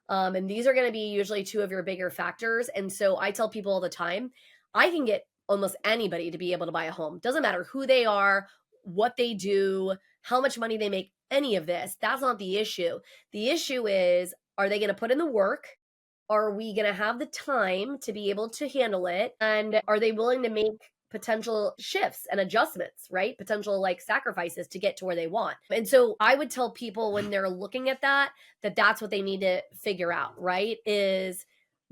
And these are going to be usually two of your bigger factors. And so I tell people all the time, I can get almost anybody to be able to buy a home. Doesn't matter who they are, what they do, how much money they make, any of this. That's not the issue. The issue is, are they going to put in the work? Are we going to have the time to be able to handle it? And are they willing to make potential shifts and adjustments, right? Potential like sacrifices to get to where they want. And so I would tell people when they're looking at that that's what they need to figure out, right? Is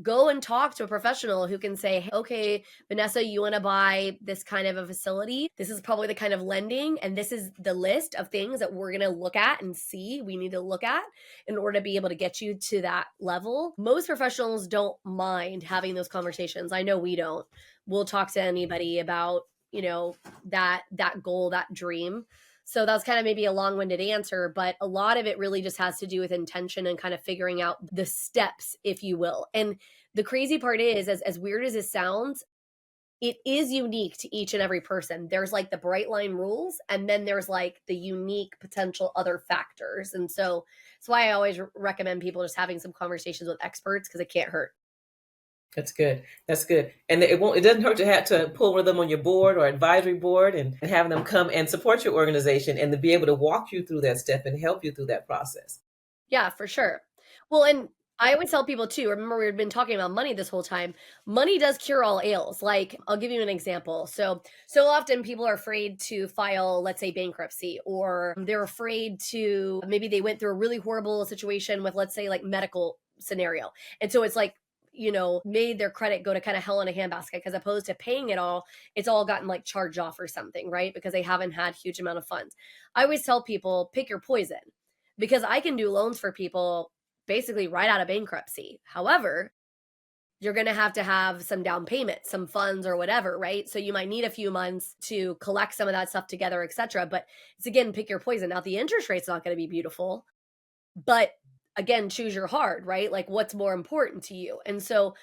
go and talk to a professional who can say, hey, okay, Vannessa, you want to buy this kind of a facility. This is probably the kind of lending. And this is the list of things that we're going to look at and see we need to look at in order to be able to get you to that level. Most professionals don't mind having those conversations. I know we don't. We'll talk to anybody about, that goal, that dream. So that's kind of maybe a long-winded answer, but a lot of it really just has to do with intention and kind of figuring out the steps, if you will. And the crazy part is, as weird as it sounds, it is unique to each and every person. There's like the bright line rules, and then there's like the unique potential other factors. And so that's why I always recommend people just having some conversations with experts, because it can't hurt. That's good. That's good. And it doesn't hurt to have to pull one of them on your board or advisory board and having them come and support your organization and to be able to walk you through that step and help you through that process. Yeah, for sure. Well, and I always tell people too, remember we've been talking about money this whole time. Money does cure all ails. Like, I'll give you an example. So often people are afraid to file, let's say, bankruptcy, or they're afraid to, maybe they went through a really horrible situation with, let's say, like medical scenario. And so it's like, made their credit go to kind of hell in a handbasket, because opposed to paying it all, it's all gotten like charged off or something, right? Because they haven't had huge amount of funds. I always tell people, pick your poison, because I can do loans for people basically right out of bankruptcy. However, you're going to have some down payment, some funds or whatever, right? So you might need a few months to collect some of that stuff together, etc. But it's, again, pick your poison. Now, the interest rate's not going to be beautiful, but again, choose your hard, right? Like, what's more important to you? And so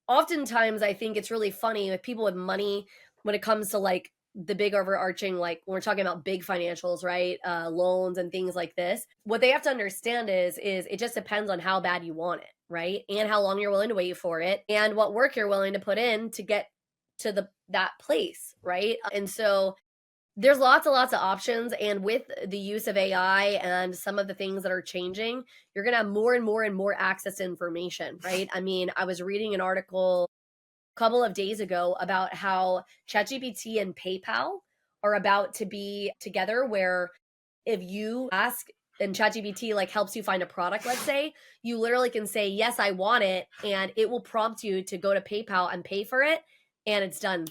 oftentimes I think it's really funny with people with money when it comes to like the big overarching, like when we're talking about big financials, right? Loans and things like this. What they have to understand is it just depends on how bad you want it, right? And how long you're willing to wait for it, and what work you're willing to put in to get to that place, right? And so there's lots of options. And with the use of AI and some of the things that are changing, you're going to have more and more and more access to information, right? I mean, I was reading an article a couple of days ago about how ChatGPT and PayPal are about to be together, where if you ask and ChatGPT like helps you find a product, let's say, you literally can say, yes, I want it. And it will prompt you to go to PayPal and pay for it. And it's done.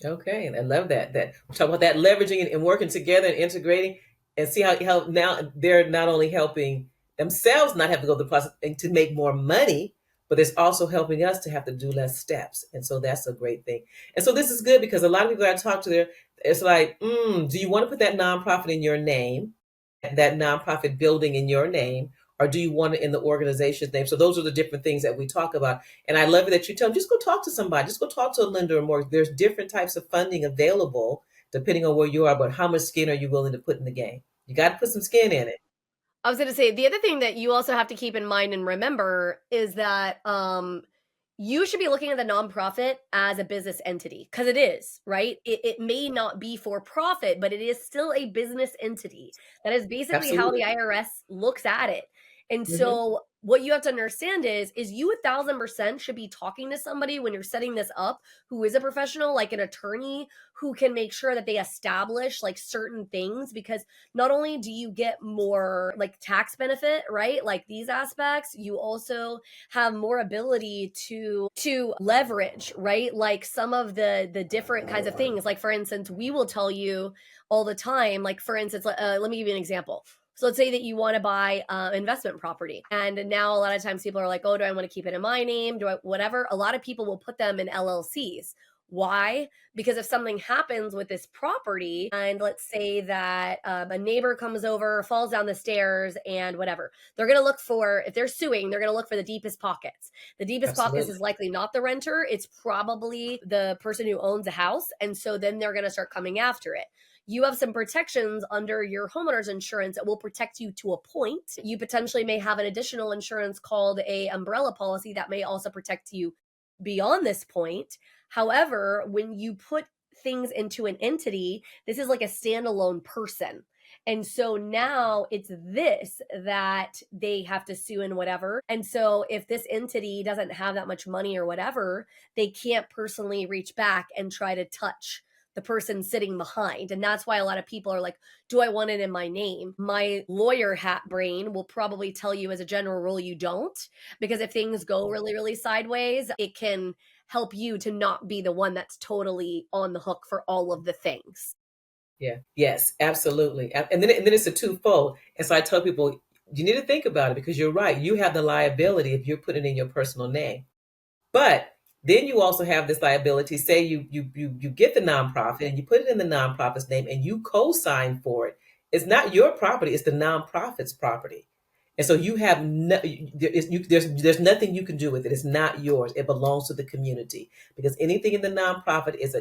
Okay, I love that. That we're talking about that leveraging and working together and integrating, and see how now they're not only helping themselves not have to go through the process and to make more money, but it's also helping us to have to do less steps. And so that's a great thing. And so this is good, because a lot of people I talk to, it's like, do you want to put that nonprofit in your name, that nonprofit building in your name, or do you want it in the organization's name? So those are the different things that we talk about. And I love it that you tell them, just go talk to somebody, just go talk to a lender or more. There's different types of funding available depending on where you are, but how much skin are you willing to put in the game? You got to put some skin in it. I was going to say, the other thing that you also have to keep in mind and remember is that you should be looking at the nonprofit as a business entity, because it is, right? It may not be for profit, but it is still a business entity. That is basically how the Absolutely. IRS looks at it. And Hmm. so what you have to understand is you 1,000% should be talking to somebody when you're setting this up who is a professional, like an attorney, who can make sure that they establish like certain things, because not only do you get more like tax benefit, right? Like these aspects, you also have more ability to leverage, right? Like some of the different kinds of things. Like for instance, we will tell you all the time, like for instance, let me give you an example. So let's say that you want to buy investment property, and now a lot of times people are like, oh, do I want to keep it in my name, do I whatever. A lot of people will put them in LLCs. Why? Because if something happens with this property, and let's say that a neighbor comes over, falls down the stairs, and whatever, they're going to look for, if they're suing, they're going to look for the deepest pockets. The deepest pockets Absolutely. is likely not the renter, it's probably the person who owns the house. And so then they're going to start coming after it. You have some protections under your homeowner's insurance that will protect you to a point. You potentially may have an additional insurance called a umbrella policy that may also protect you beyond this point. However, when you put things into an entity, this is like a standalone person. And so now it's this that they have to sue and whatever. And so if this entity doesn't have that much money or whatever, they can't personally reach back and try to touch the person sitting behind. And that's why a lot of people are like, do I want it in my name? My lawyer hat brain will probably tell you as a general rule, you don't, because if things go really, really sideways, it can help you to not be the one that's totally on the hook for all of the things. Yeah. Yes, absolutely. And then it's a twofold. And so I tell people, you need to think about it because you're right. You have the liability if you're putting it in your personal name. But then you also have this liability. Say you get the nonprofit and you put it in the nonprofit's name and you co-sign for it. It's not your property; it's the nonprofit's property. And so you have there's nothing you can do with it. It's not yours. It belongs to the community because anything in the nonprofit is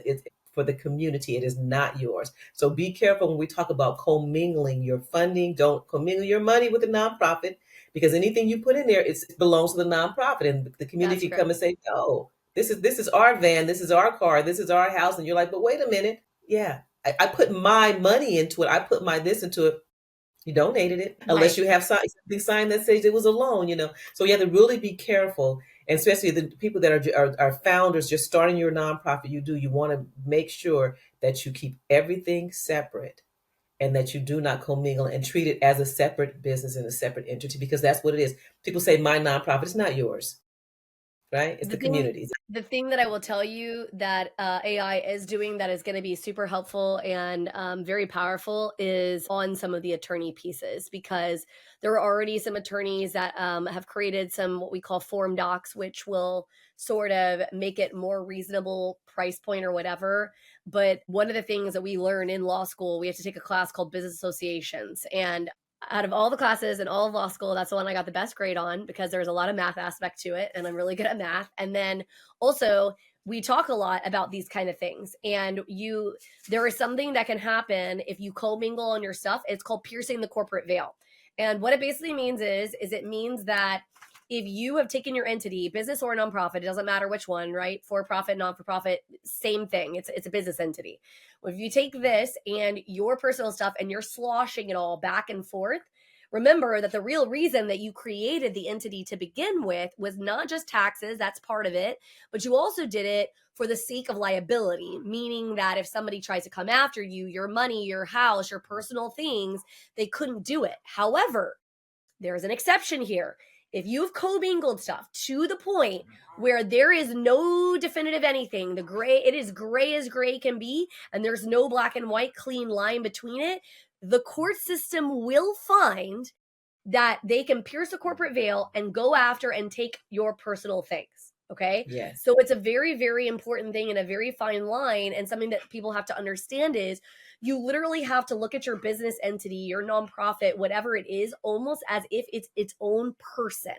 for the community. It is not yours. So be careful when we talk about commingling your funding. Don't commingle your money with the nonprofit because anything you put in there it belongs to the nonprofit, and the That's community come correct. and say, "No, this is our van, this is our car, this is our house," and you're like, "But wait a minute, yeah, I put my money into it. I put my this into it." You donated it, unless Right. you have something signed that says it was a loan, you know. So you have to really be careful, and especially the people that are founders, just starting your nonprofit. You want to make sure that you keep everything separate and that you do not commingle and treat it as a separate business and a separate entity because that's what it is. People say my nonprofit is not yours, right? It's The the thing community's. the thing that I will tell you that AI is doing that is going to be super helpful and very powerful is on some of the attorney pieces, because there are already some attorneys that have created some what we call form docs, which will sort of make it more reasonable price point or whatever. But one of the things that we learn in law school, we have to take a class called business associations. And out of all the classes in all of law school, that's the one I got the best grade on because there's a lot of math aspect to it and I'm really good at math. And then also we talk a lot about these kind of things. And there is something that can happen if you commingle on your stuff. It's called piercing the corporate veil. And what it basically means is it means that if you have taken your entity, business or nonprofit, it doesn't matter which one, right? For profit, non for profit, same thing. It's a business entity. Well, if you take this and your personal stuff and you're sloshing it all back and forth, remember that the real reason that you created the entity to begin with was not just taxes, that's part of it, but you also did it for the sake of liability, meaning that if somebody tries to come after you, your money, your house, your personal things, they couldn't do it. However, there's an exception here. If you've commingled stuff to the point where there is no definitive anything, it is gray as gray can be, and there's no black and white clean line between it, the court system will find that they can pierce a corporate veil and go after and take your personal things. Okay. Yes. So it's a very, very important thing and a very fine line. And something that people have to understand is you literally have to look at your business entity, your nonprofit, whatever it is, almost as if it's its own person,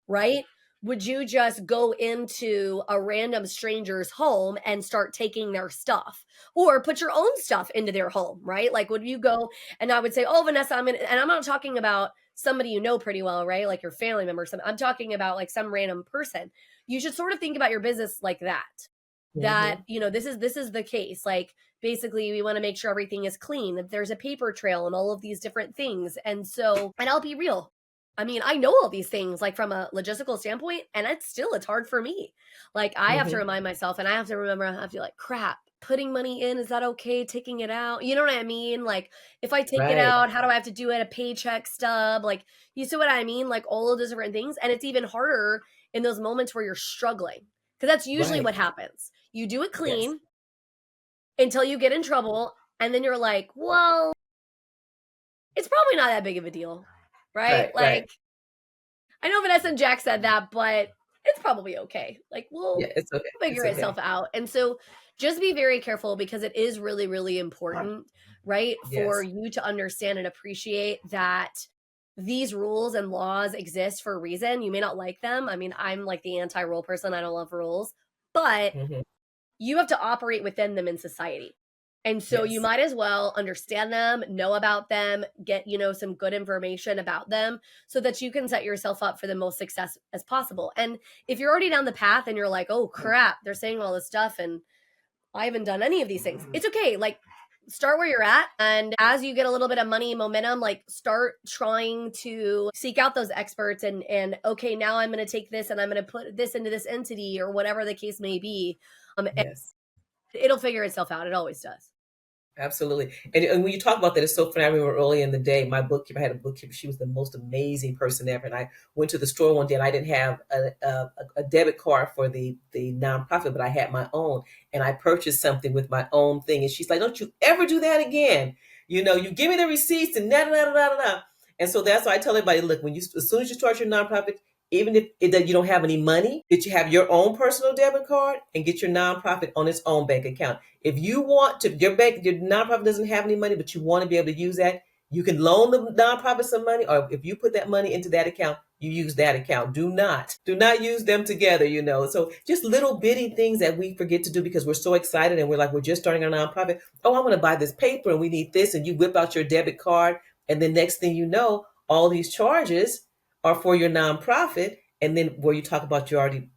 right? Would you just go into a random stranger's home and start taking their stuff or put your own stuff into their home, right? Like, would you go and I would say, oh, Vannessa, and I'm not talking about somebody you know pretty well, right? Like your family member. I'm talking about like some random person. You should sort of think about your business like that. That, Hmm. this is the case. Like basically we want to make sure everything is clean, that there's a paper trail and all of these different things. And I'll be real. I mean, I know all these things like from a logistical standpoint, and it's hard for me. Like I have to Hmm. remind myself, and I have to remember, I have to like, crap, putting money in, is that okay? Taking it out? You know what I mean? Like if I take it Right. out, how do I have to do it? A paycheck stub? Like, you see what I mean? Like all of those different things. And it's even harder in those moments where you're struggling. Because that's usually Right. what happens. You do it Yes. clean until you get in trouble, and then you're like, well, it's probably not that big of a deal, right? Right. Right. Like, I know Vanessa and Jack said that, but it's probably okay. Like, Yeah. we'll It's okay. figure It's itself okay. out. And so just be very careful, because it is really, really important, right? For Yes. you to understand and appreciate that these rules and laws exist for a reason. You may not like them. I mean, I'm like the anti-rule person. I don't love rules, but Hmm. you have to operate within them in society. And so you Yes. might as well understand them, know about them, get, some good information about them so that you can set yourself up for the most success as possible. And if you're already down the path and you're like, oh crap, they're saying all this stuff and I haven't done any of these things, it's okay. Like, start where you're at. And as you get a little bit of money momentum, like start trying to seek out those experts and okay, now I'm going to take this and I'm going to put this into this entity or whatever the case may be. And Yes. it'll figure itself out. It always does. Absolutely. And when you talk about that, it's so funny. I remember early in the day, my bookkeeper, I had a bookkeeper. She was the most amazing person ever. And I went to the store one day and I didn't have a debit card for the nonprofit, but I had my own. And I purchased something with my own thing. And she's like, don't you ever do that again. You give me the receipts and da da da da da da. And so that's why I tell everybody, look, as soon as you start your nonprofit, even if that you don't have any money, that you have your own personal debit card and get your nonprofit on its own bank account. If you want to, your nonprofit doesn't have any money, but you want to be able to use that, you can loan the nonprofit some money, or if you put that money into that account, you use that account. Do not use them together. So just little bitty things that we forget to do because we're so excited and we're just starting our nonprofit. Oh, I want to buy this paper and we need this, and you whip out your debit card, and then next thing you know, all these charges are for your nonprofit, and then where you talk about you already,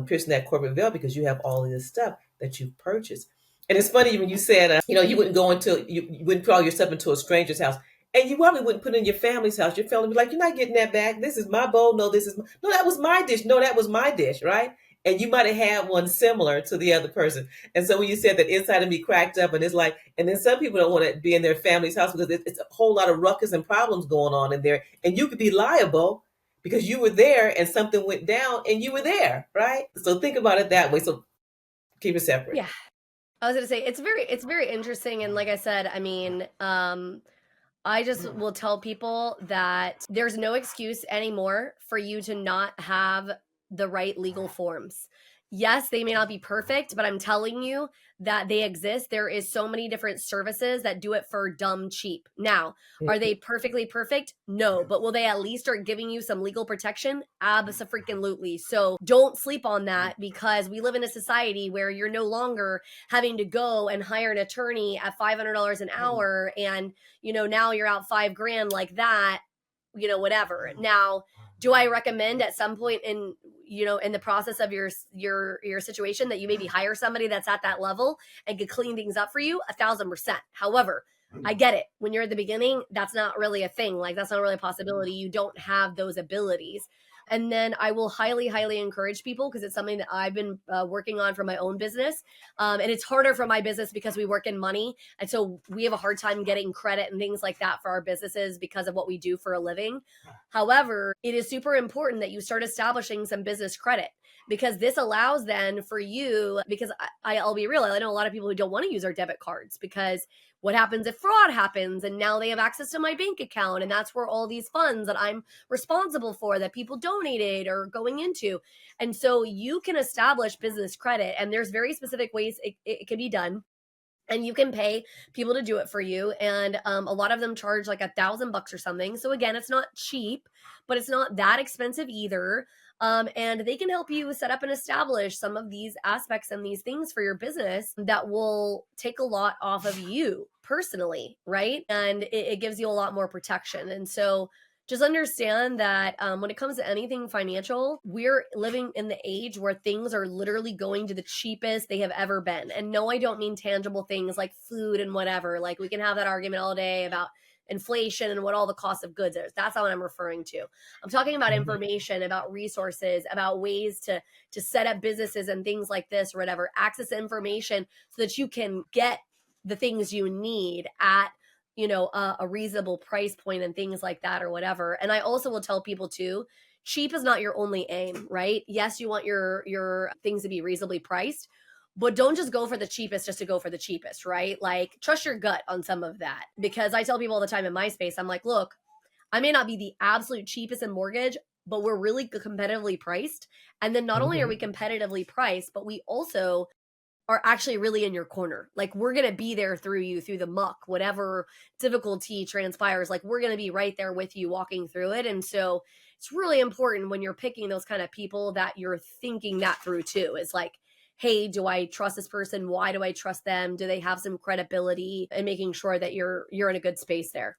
piercing that corporate veil because you have all of this stuff that you've purchased. And it's funny when you said, you wouldn't you wouldn't put all your stuff into a stranger's house. And you probably wouldn't put it in your family's house. Your family would be like, you're not getting that back. This is my bowl. No, no, that was my dish. No, that was my dish, right? And you might have had one similar to the other person. And so when you said that inside of me cracked up, and it's like, and then some people don't want to be in their family's house because it's a whole lot of ruckus and problems going on in there. And you could be liable because you were there and something went down and you were there, right? So think about it that way. So keep it separate. Yeah. I was going to say it's very interesting, and like I said, I mean, I just will tell people that there's no excuse anymore for you to not have the right legal forms. Yes, they may not be perfect, but I'm telling you that they exist. There is so many different services that do it for dumb cheap. Now, are they perfectly perfect? No, but will they at least start giving you some legal protection? Absolutely. So don't sleep on that, because we live in a society where you're no longer having to go and hire an attorney at $500 an hour, and now you're out $5,000 like that, whatever. Now, do I recommend at some point in the process of your situation that you maybe hire somebody that's at that level and could clean things up for you? 1,000%. However, I get it. When you're at the beginning, that's not really a thing. Like, that's not really a possibility. You don't have those abilities. And then I will highly, highly encourage people, because it's something that I've been working on for my own business. And it's harder for my business because we work in money. And so we have a hard time getting credit and things like that for our businesses because of what we do for a living. However, it is super important that you start establishing some business credit, because this allows then for you, because I'll be real, I know a lot of people who don't want to use our debit cards, because what happens if fraud happens and now they have access to my bank account, and that's where all these funds that I'm responsible for that people donated are going into. And so you can establish business credit, and there's very specific ways it can be done. And you can pay people to do it for you, and a lot of them charge like $1,000 or something. So again, it's not cheap, but it's not that expensive either. And they can help you set up and establish some of these aspects and these things for your business that will take a lot off of you personally, right? And it gives you a lot more protection. And so just understand that when it comes to anything financial, we're living in the age where things are literally going to the cheapest they have ever been. And no, I don't mean tangible things like food and whatever. Like we can have that argument all day about inflation and what all the cost of goods is. That's not what I'm referring to. I'm talking about Mhm. information, about resources, about ways to set up businesses and things like this or whatever. Access information so that you can get the things you need at a reasonable price point and things like that or whatever. And I also will tell people too, cheap is not your only aim, right? Yes, you want your things to be reasonably priced, but don't just go for the cheapest just to go for the cheapest, right? Like trust your gut on some of that. Because I tell people all the time in my space, I'm like, look, I may not be the absolute cheapest in mortgage, but we're really competitively priced. And then not only are Mhm. we competitively priced, but we also are actually really in your corner. Like we're going to be there through you, through the muck, whatever difficulty transpires. Like we're going to be right there with you walking through it. And so it's really important when you're picking those kind of people that you're thinking that through too. It's like, hey, do I trust this person? Why do I trust them? Do they have some credibility? And making sure that you're in a good space there.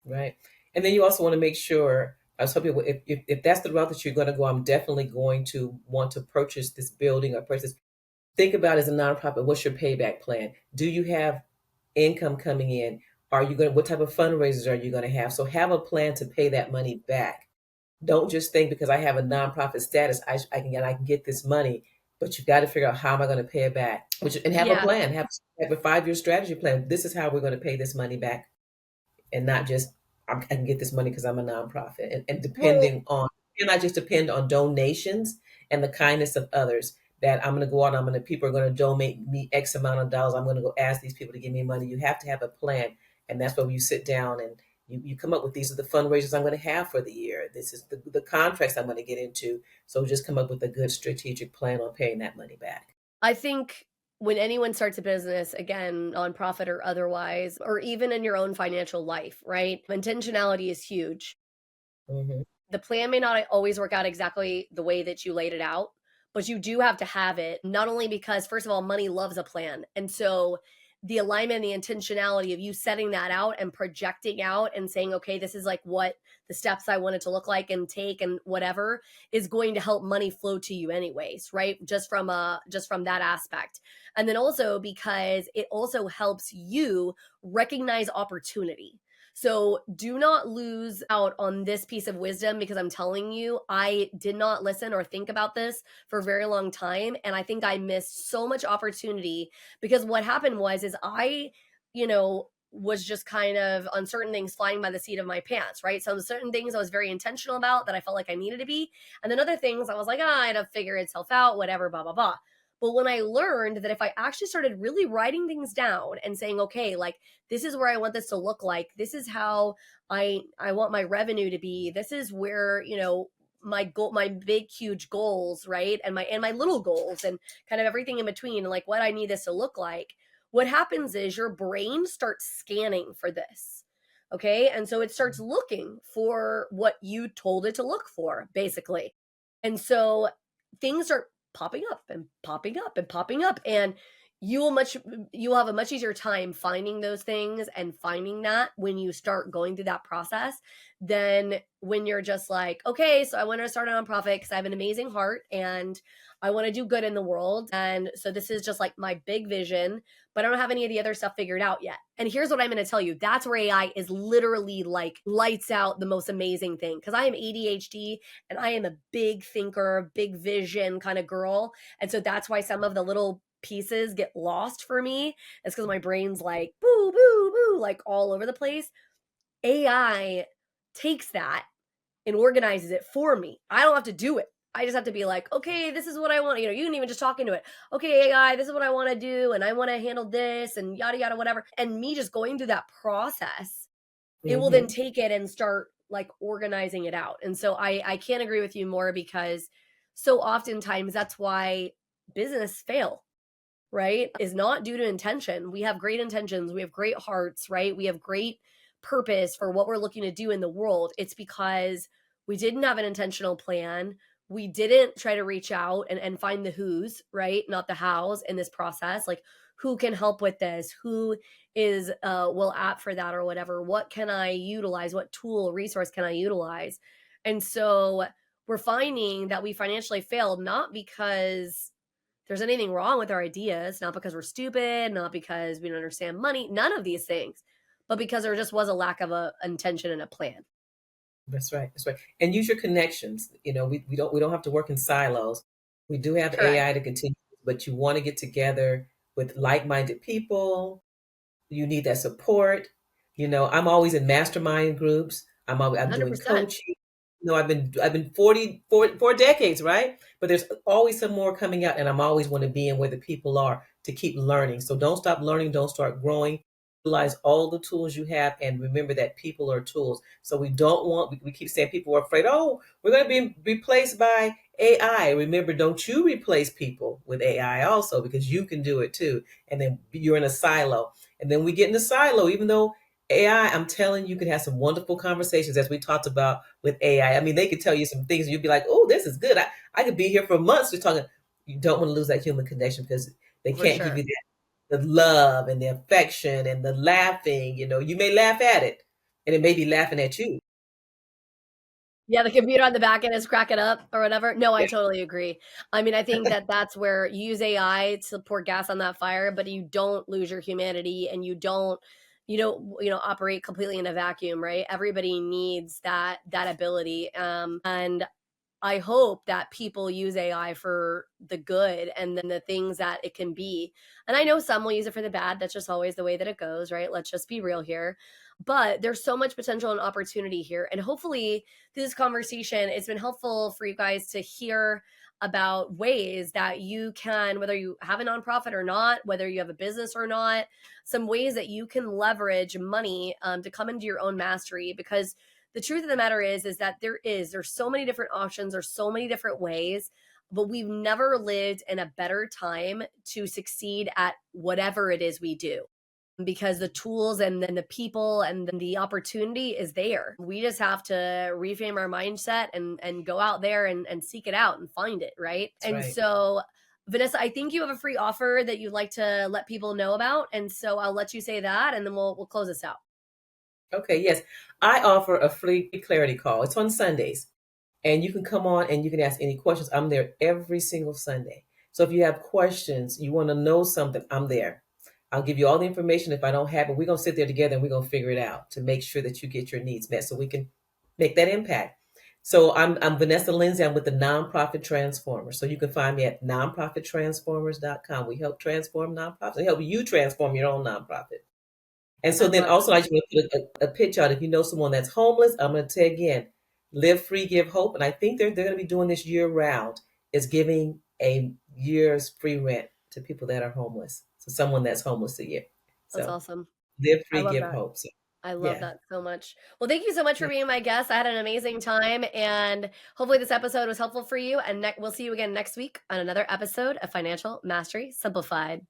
Right. And then you also want to make sure, I was hoping if that's the route that you're going to go, I'm definitely going to want to purchase this building or purchase. Think about as a nonprofit, what's your payback plan? Do you have income coming in? Are you going to, what type of fundraisers are you going to have? So have a plan to pay that money back. Don't just think because I have a nonprofit status, I can get this money, but you've got to figure out how am I going to pay it back, and have a Yeah. plan, have a 5 year strategy plan. This is how we're going to pay this money back, and not just I can get this money because I'm a nonprofit, and Well, depending on, and I just depend on donations and the kindness of others. That I'm going to go out, people are going to donate me X amount of dollars. I'm going to go ask these people to give me money. You have to have a plan, and that's where you sit down and you come up with, these are the fundraisers I'm going to have for the year. This is the contracts I'm going to get into. So just come up with a good strategic plan on paying that money back. I think when anyone starts a business, again, nonprofit or otherwise, or even in your own financial life, right? Intentionality is huge. Hmm. The plan may not always work out exactly the way that you laid it out, but you do have to have it, not only because, first of all, money loves a plan. And so the alignment, the intentionality of you setting that out and projecting out and saying, okay, this is like what the steps I want it to look like and take and whatever is going to help money flow to you anyways, right? Just from that aspect. And then also because it also helps you recognize opportunity. So do not lose out on this piece of wisdom because I'm telling you, I did not listen or think about this for a very long time. And I think I missed so much opportunity because what happened is was just kind of on certain things flying by the seat of my pants, right? So certain things I was very intentional about that I felt like I needed to be. And then other things I was like, it'll figure itself out, whatever, blah, blah, blah. But when I learned that if I actually started really writing things down and saying, okay, like this is where I want this to look like, this is how I want my revenue to be, this is where, my goal, my big huge goals, right? And my little goals and kind of everything in between, like what I need this to look like. What happens is your brain starts scanning for this. Okay? And so it starts looking for what you told it to look for, basically. And so things are popping up and popping up and popping up, and you'll have a much easier time finding those things and finding that when you start going through that process than when you're just like, okay, so I want to start a nonprofit because I have an amazing heart and I want to do good in the world. And so this is just like my big vision, but I don't have any of the other stuff figured out yet. And here's what I'm going to tell you. That's where AI is literally like lights out the most amazing thing. Because I am ADHD and I am a big thinker, big vision kind of girl. And so that's why some of the little pieces get lost for me. It's because my brain's like boo, boo, boo, like all over the place. AI takes that and organizes it for me. I don't have to do it. I just have to be like, okay, this is what I want. You can even just talk into it. Okay, AI, this is what I want to do, and I want to handle this, and yada yada, whatever. And me just going through that process, it will then Hmm. take it and start like organizing it out. And so I can't agree with you more because so oftentimes that's why business fail, right? Is not due to intention. We have great intentions, we have great hearts, right? We have great purpose for what we're looking to do in the world. It's because we didn't have an intentional plan. We didn't try to reach out and find the who's, right? Not the how's in this process. Like, who can help with this, who is will app for that or whatever. What can I utilize? What tool, resource can I utilize? And so we're finding that we financially failed not because there's anything wrong with our ideas, not because we're stupid, not because we don't understand money, none of these things, but because there just was a lack of a intention and a plan. That's right. That's right. And use your connections. We don't have to work in silos. We do have Correct. AI to continue, but you want to get together with like-minded people. You need that support. I'm always in mastermind groups. I'm doing 100%. coaching. I've been 4 decades, right? But there's always some more coming out, and I'm always want to be in where the people are to keep learning. So don't stop learning, don't start growing. Utilize all the tools you have, and remember that people are tools. So we keep saying people are afraid, oh, we're going to be replaced by AI. Remember, don't you replace people with AI also, because you can do it too. And then you're in a silo. And then we get in the silo, even though AI, I'm telling you, you can have some wonderful conversations as we talked about with AI. I mean, they could tell you some things and you'd be like, oh, this is good. I could be here for months just talking. You don't want to lose that human connection because they For can't give you sure. the love and the affection and the laughing. You may laugh at it and it may be laughing at you. Yeah, the computer on the back end is cracking up or whatever. No, I Yeah. totally agree. I mean, I think that that's where you use AI to pour gas on that fire, but you don't lose your humanity and you don't operate completely in a vacuum, right? Everybody needs that ability. And I hope that people use AI for the good and then the things that it can be. And I know some will use it for the bad. That's just always the way that it goes, right? Let's just be real here. But there's so much potential and opportunity here. And hopefully, this conversation, it's been helpful for you guys to hear about ways that you can, whether you have a nonprofit or not, whether you have a business or not, some ways that you can leverage money to come into your own mastery. Because the truth of the matter is that there's so many different options, there's so many different ways, but we've never lived in a better time to succeed at whatever it is we do, because the tools and then the people and then the opportunity is there. We just have to reframe our mindset and go out there and seek it out and find it, right? That's And right. so, Vanessa, I think you have a free offer that you'd like to let people know about, and so I'll let you say that, and then we'll close this out. Okay, yes. I offer a free clarity call. It's on Sundays. And you can come on and you can ask any questions. I'm there every single Sunday. So if you have questions, you want to know something, I'm there. I'll give you all the information. If I don't have it, we're going to sit there together and we're going to figure it out to make sure that you get your needs met so we can make that impact. So I'm Vannessa Lindsey. I'm with the Nonprofit Transformers. So you can find me at nonprofittransformers.com. We help transform nonprofits. We help you transform your own nonprofit. And I so then love also I just want to put a pitch out. If you know someone that's homeless, I'm going to say again, live free, give hope. And I think they're going to be doing this year round, is giving a year's free rent to people that are homeless. So someone that's homeless a year. That's So awesome. live I free, love give that. hope. So I love yeah. that so much. Well, thank you so much for Yeah. being my guest. I had an amazing time, and hopefully, this episode was helpful for you. And we'll see you again next week on another episode of Financial Mastery Simplified.